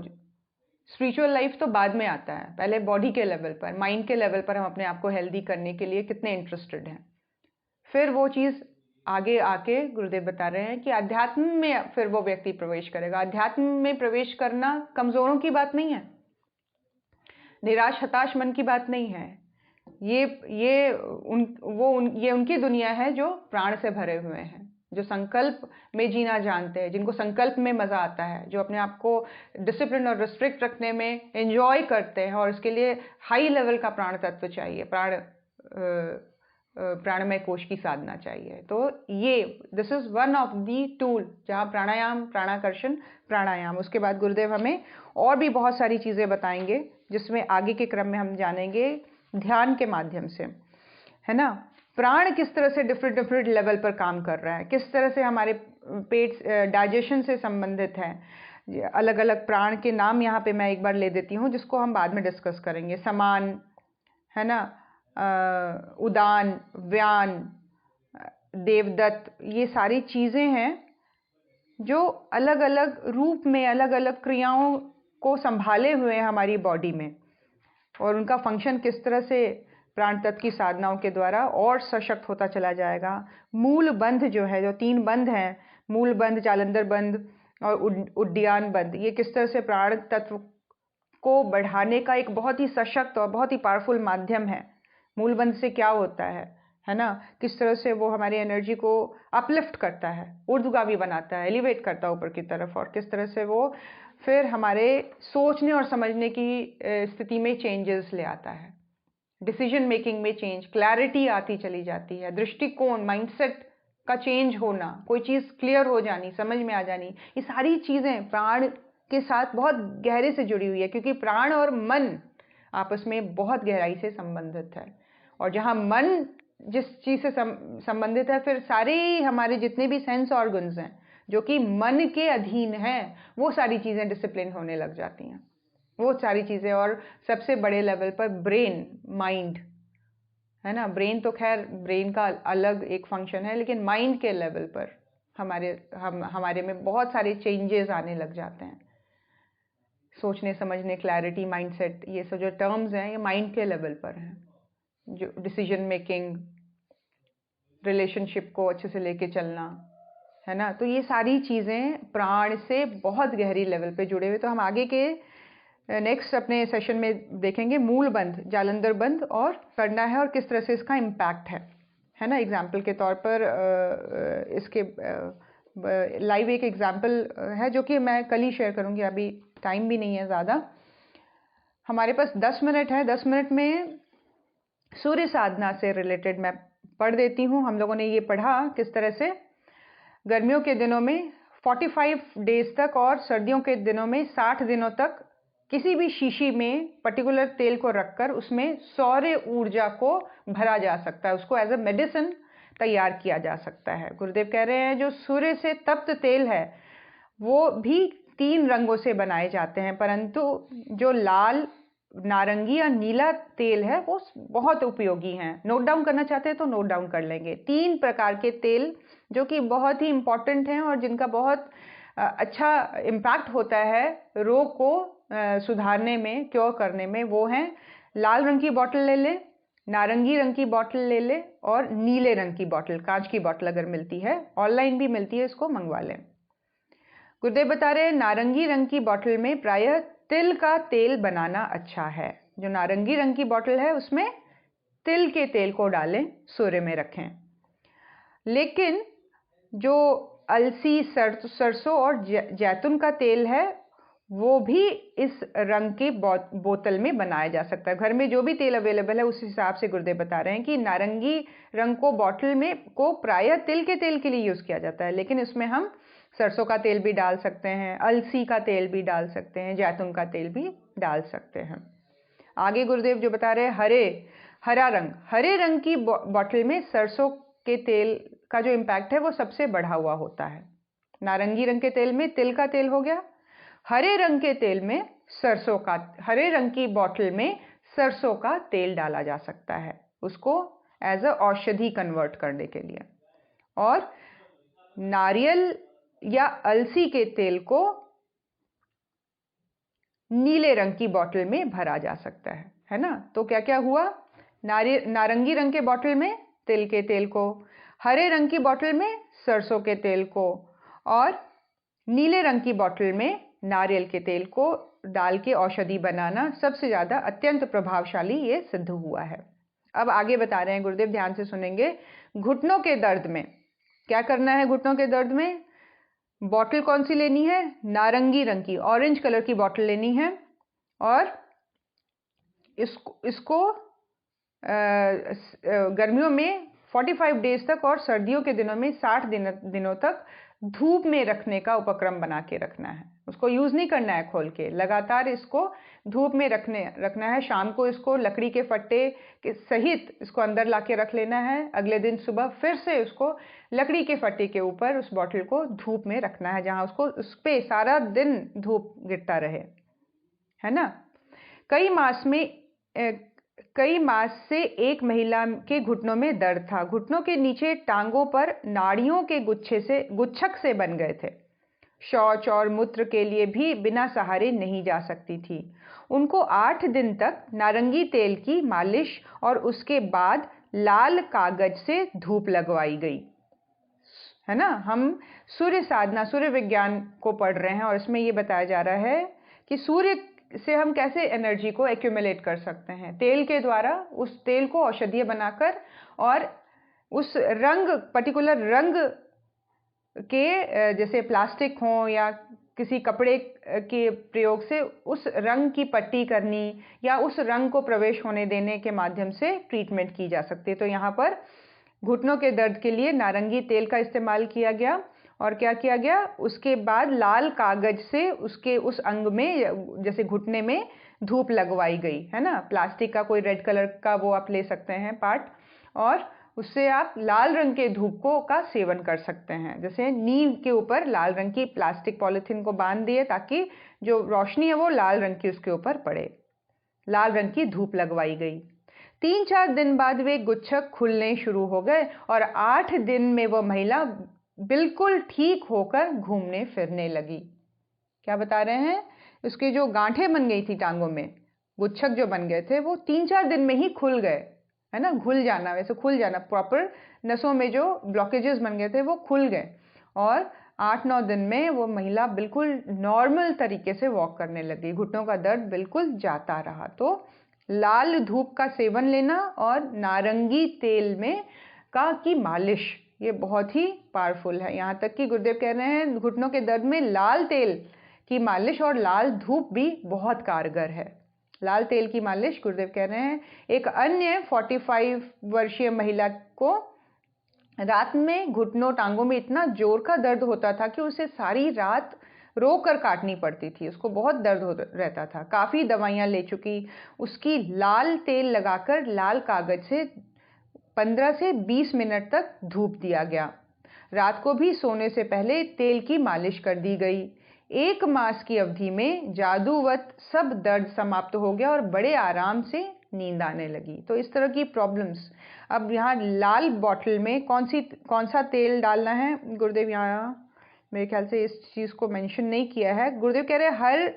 स्पिरिचुअल लाइफ तो बाद में आता है, पहले बॉडी के लेवल पर, माइंड के लेवल पर हम अपने आप को हेल्दी करने के लिए कितने इंटरेस्टेड हैं। फिर वो चीज़ आगे आके गुरुदेव बता रहे हैं कि अध्यात्म में फिर वो व्यक्ति प्रवेश करेगा। अध्यात्म में प्रवेश करना कमजोरों की बात नहीं है, निराश हताश मन की बात नहीं है। ये उनकी दुनिया है जो प्राण से भरे हुए हैं, जो संकल्प में जीना जानते हैं, जिनको संकल्प में मजा आता है, जो अपने आप को डिसिप्लिन और रिस्ट्रिक्ट रखने में एंजॉय करते हैं, और इसके लिए हाई लेवल का प्राण तत्व चाहिए, प्राणमय कोश की साधना चाहिए। तो ये this is one of the tool जहाँ प्राणायाम, प्राणाकर्षण प्राणायाम। उसके बाद गुरुदेव हमें और भी बहुत सारी चीज़ें बताएंगे जिसमें आगे के क्रम में हम जानेंगे ध्यान के माध्यम से, है ना, प्राण किस तरह से डिफरेंट लेवल पर काम कर रहा है, किस तरह से हमारे पेट डाइजेशन से संबंधित है। अलग अलग प्राण के नाम यहाँ पे मैं एक बार ले देती हूँ, जिसको हम बाद में डिस्कस करेंगे। समान, है ना, उदान, व्यान, देवदत्त, ये सारी चीज़ें हैं जो अलग अलग रूप में अलग अलग क्रियाओं को संभाले हुए हैं हमारी बॉडी में, और उनका फंक्शन किस तरह से प्राण तत्व की साधनाओं के द्वारा और सशक्त होता चला जाएगा। मूल बंध जो है, जो 3 बंध हैं, मूल बंध, जालंधर बंध और उड्डयन बंध, ये किस तरह से प्राण तत्व को बढ़ाने का एक बहुत ही सशक्त और बहुत ही पावरफुल माध्यम है। मूल बंध से क्या होता है ना, किस तरह से वो हमारी एनर्जी को अपलिफ्ट करता है, ऊर्ध्वगामी बनाता है, एलिवेट करता है ऊपर की तरफ, और किस तरह से वो फिर हमारे सोचने और समझने की स्थिति में चेंजेस ले आता है। डिसीजन मेकिंग में चेंज, क्लैरिटी आती चली जाती है, दृष्टिकोण, माइंडसेट का चेंज होना, कोई चीज़ क्लियर हो जानी, समझ में आ जानी, ये सारी चीज़ें प्राण के साथ बहुत गहरे से जुड़ी हुई है, क्योंकि प्राण और मन आपस में बहुत गहराई से संबंधित है। और जहाँ मन जिस चीज़ से संबंधित है, फिर सारे हमारे जितने भी सेंस ऑर्गन्स हैं जो कि मन के अधीन हैं, वो सारी चीज़ें डिसिप्लिन होने लग जाती हैं, वो सारी चीज़ें। और सबसे बड़े लेवल पर ब्रेन, माइंड है ना, ब्रेन तो खैर ब्रेन का अलग एक फंक्शन है, लेकिन माइंड के लेवल पर हमारे में बहुत सारे चेंजेस आने लग जाते हैं। सोचने समझने, क्लैरिटी, माइंडसेट, ये सब जो टर्म्स हैं ये माइंड के लेवल पर हैं। जो डिसीजन मेकिंग, रिलेशनशिप को अच्छे से लेके चलना, है ना, तो ये सारी चीज़ें प्राण से बहुत गहरी लेवल पे जुड़े हुए। तो हम आगे के नेक्स्ट अपने सेशन में देखेंगे मूल बंध, जालंधर बंध और करना है, और किस तरह से इसका इम्पैक्ट है ना। एग्जाम्पल के तौर पर इसके लाइव एक एग्जाम्पल है जो कि मैं कल ही शेयर करूँगी, अभी टाइम भी नहीं है ज़्यादा, हमारे पास 10 मिनट है। 10 मिनट में सूर्य साधना से रिलेटेड मैं पढ़ देती हूँ। हम लोगों ने ये पढ़ा किस तरह से गर्मियों के दिनों में 45 डेज तक और सर्दियों के दिनों में 60 दिनों तक किसी भी शीशी में पर्टिकुलर तेल को रखकर उसमें सौर ऊर्जा को भरा जा सकता है, उसको एज अ मेडिसिन तैयार किया जा सकता है। गुरुदेव कह रहे हैं जो सूर्य से तप्त तेल है वो भी 3 रंगों से बनाए जाते हैं, परंतु जो लाल, नारंगी या नीला तेल है वो बहुत उपयोगी हैं। नोट डाउन करना चाहते हैं तो नोट डाउन कर लेंगे। 3 प्रकार के तेल जो कि बहुत ही इंपॉर्टेंट हैं और जिनका बहुत अच्छा इम्पैक्ट होता है रोग को सुधारने में, क्योर करने में, वो हैं लाल रंग की बॉटल ले ले, नारंगी रंग की बॉटल ले ले और नीले रंग की बॉटल, कांच की बॉटल अगर मिलती है, ऑनलाइन भी मिलती है, इसको मंगवा लें। गुरुदेव बता रहे हैं नारंगी रंग की बॉटल में प्रायः तिल का तेल बनाना अच्छा है। जो नारंगी रंग की बॉटल है उसमें तिल के तेल को डालें, सूर्य में रखें। लेकिन जो अलसी, सरसों और जैतून का तेल है वो भी इस रंग की बोतल में बनाया जा सकता है। घर में जो भी तेल अवेलेबल है उस हिसाब से गुरुदेव बता रहे हैं कि नारंगी रंग को बॉटल में को प्रायः तिल के तेल के लिए यूज़ किया जाता है, लेकिन इसमें हम सरसों का तेल भी डाल सकते हैं, अलसी का तेल भी डाल सकते हैं, जैतून का तेल भी डाल सकते हैं। आगे गुरुदेव जो बता रहे हैं हरा रंग, हरे रंग की बॉटल में सरसों के तेल का जो इम्पैक्ट है वो सबसे बढ़ा हुआ होता है। नारंगी रंग के तेल में तिल का तेल हो गया, हरे रंग के तेल में सरसों का, हरे रंग की बॉटल में सरसों का तेल डाला जा सकता है, उसको एज अ औषधि कन्वर्ट करने के लिए। और नारियल या अलसी के तेल को नीले रंग की बॉटल में भरा जा सकता है ना। तो क्या क्या हुआ, नारंगी रंग के बॉटल में तिल के तेल को, हरे रंग की बॉटल में सरसों के तेल को, और नीले रंग की बॉटल में नारियल के तेल को डाल के औषधि बनाना सबसे ज़्यादा अत्यंत प्रभावशाली ये सिद्ध हुआ है। अब आगे बता रहे हैं गुरुदेव, ध्यान से सुनेंगे। घुटनों के दर्द में क्या करना है? घुटनों के दर्द में बॉटल कौन सी लेनी है? नारंगी रंग की, ऑरेंज कलर की बॉटल लेनी है, और इसको गर्मियों में 45 डेज तक और सर्दियों के दिनों में 60 दिनों तक धूप में रखने का उपक्रम बना के रखना है। उसको यूज़ नहीं करना है खोल के, लगातार इसको धूप में रखना है। शाम को इसको लकड़ी के फट्टे के सहित इसको अंदर ला के रख लेना है। अगले दिन सुबह फिर से उसको लकड़ी के फट्टे के ऊपर उस बॉटल को धूप में रखना है, जहाँ उसको उस पर सारा दिन धूप गिरता रहे, है ना। कई मास से एक महिला के घुटनों में दर्द था। घुटनों के नीचे टांगों पर नाड़ियों के गुच्छक से बन गए थे। शौच और मूत्र के लिए भी बिना सहारे नहीं जा सकती थी। उनको 8 दिन तक नारंगी तेल की मालिश और उसके बाद लाल कागज से धूप लगवाई गई। है ना, हम सूर्य साधना, सूर्य विज्ञान को पढ़ रहे हैं और इसमें ये बताया जा रहा है कि सूर्य से हम कैसे एनर्जी को एक्यूमुलेट कर सकते हैं तेल के द्वारा। उस तेल को औषधीय बनाकर और उस रंग, पर्टिकुलर रंग के, जैसे प्लास्टिक हो या किसी कपड़े के प्रयोग से उस रंग की पट्टी करनी या उस रंग को प्रवेश होने देने के माध्यम से ट्रीटमेंट की जा सकती है। तो यहाँ पर घुटनों के दर्द के लिए नारंगी तेल का इस्तेमाल किया गया और क्या किया गया, उसके बाद लाल कागज से उसके उस अंग में, जैसे घुटने में, धूप लगवाई गई। है ना, प्लास्टिक का कोई रेड कलर का वो आप ले सकते हैं पार्ट, और उससे आप लाल रंग के धूप का सेवन कर सकते हैं। जैसे नींव के ऊपर लाल रंग की प्लास्टिक पॉलीथीन को बांध दिए ताकि जो रोशनी है वो लाल रंग की उसके ऊपर पड़े। लाल रंग की धूप लगवाई गई। 3-4 दिन बाद वे गुच्छक खुलने शुरू हो गए और 8 दिन में वह महिला बिल्कुल ठीक होकर घूमने फिरने लगी। क्या बता रहे हैं, उसके जो गांठें बन गई थी टांगों में, गुच्छक जो बन गए थे, वो 3-4 दिन में ही खुल गए। है ना, घुल जाना, वैसे खुल जाना, प्रॉपर नसों में जो ब्लॉकेजेस बन गए थे वो खुल गए और 8-9 दिन में वो महिला बिल्कुल नॉर्मल तरीके से वॉक करने लगी। घुटनों का दर्द बिल्कुल जाता रहा। तो लाल धूप का सेवन लेना और नारंगी तेल में की मालिश, ये बहुत ही पावरफुल है। यहाँ तक कि गुरुदेव कह रहे हैं घुटनों के दर्द में लाल तेल की मालिश और लाल धूप भी बहुत कारगर है। लाल तेल की मालिश, गुरुदेव कह रहे हैं, एक अन्य 45 वर्षीय महिला को रात में घुटनों टांगों में इतना जोर का दर्द होता था कि उसे सारी रात रो कर काटनी पड़ती थी। उसको बहुत दर्द रहता था, काफ़ी दवाइयाँ ले चुकी। उसकी लाल तेल लगाकर लाल कागज से 15 से 20 मिनट तक धूप दिया गया। रात को भी सोने से पहले तेल की मालिश कर दी गई। 1 मास की अवधि में जादूवत सब दर्द समाप्त हो गया और बड़े आराम से नींद आने लगी। तो इस तरह की प्रॉब्लम्स। अब यहाँ लाल बॉटल में कौन सा तेल डालना है, गुरुदेव यहाँ मेरे ख्याल से इस चीज़ को मेंशन नहीं किया है। गुरुदेव कह रहे हैं हर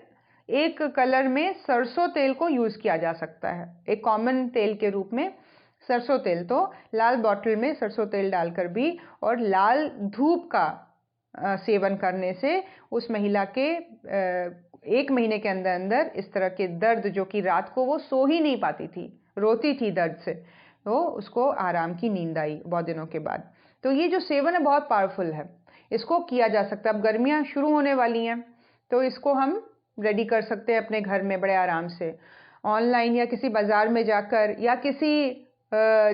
एक कलर में सरसों तेल को यूज़ किया जा सकता है, एक कॉमन तेल के रूप में सरसों तेल। तो लाल बॉटल में सरसों तेल डालकर भी और लाल धूप का सेवन करने से उस महिला के 1 महीने के अंदर अंदर इस तरह के दर्द, जो कि रात को वो सो ही नहीं पाती थी, रोती थी दर्द से, तो उसको आराम की नींद आई बहुत दिनों के बाद। तो ये जो सेवन है बहुत पावरफुल है, इसको किया जा सकता है। अब गर्मियाँ शुरू होने वाली हैं तो इसको हम रेडी कर सकते हैं अपने घर में बड़े आराम से, ऑनलाइन या किसी बाज़ार में जाकर, या किसी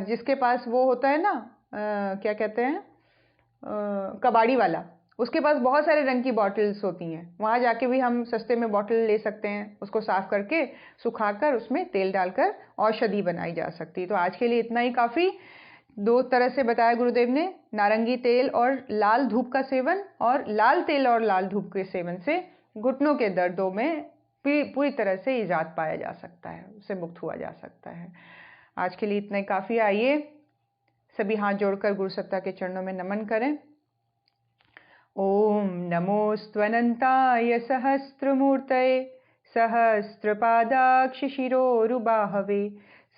जिसके पास वो होता है ना, क्या कहते हैं, कबाड़ी वाला, उसके पास बहुत सारे रंग की बॉटल्स होती हैं, वहाँ जाके भी हम सस्ते में बॉटल ले सकते हैं। उसको साफ़ करके सुखाकर उसमें तेल डालकर औषधि बनाई जा सकती है। तो आज के लिए इतना ही काफ़ी। 2 तरह से बताया गुरुदेव ने, नारंगी तेल और लाल धूप का सेवन, और लाल तेल और लाल धूप के सेवन से घुटनों के दर्दों में पूरी तरह से इजाद पाया जा सकता है, उससे मुक्त हुआ जा सकता है। आज के लिए इतना ही काफ़ी। आइए सभी हाथ जोड़कर गुरु सत्ता के चरणों में नमन करें। ओम नमोस्त्वनंताय सहस्त्रमूर्तये सहस्त्रपादाक्ष शिरोरुबाहवे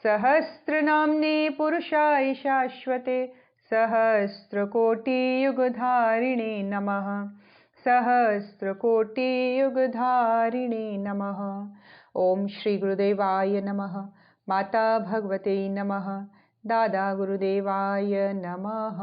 सहस्रनाम्ने पुरुषाय शाश्वते सहस्रकोटियुगधारिणे नमः सहस्रकोटियुगधारिणे नमः। ओम श्री गुरुदेवाय नमः। माता भगवते नमः। दादा गुरुदेवाय नमः।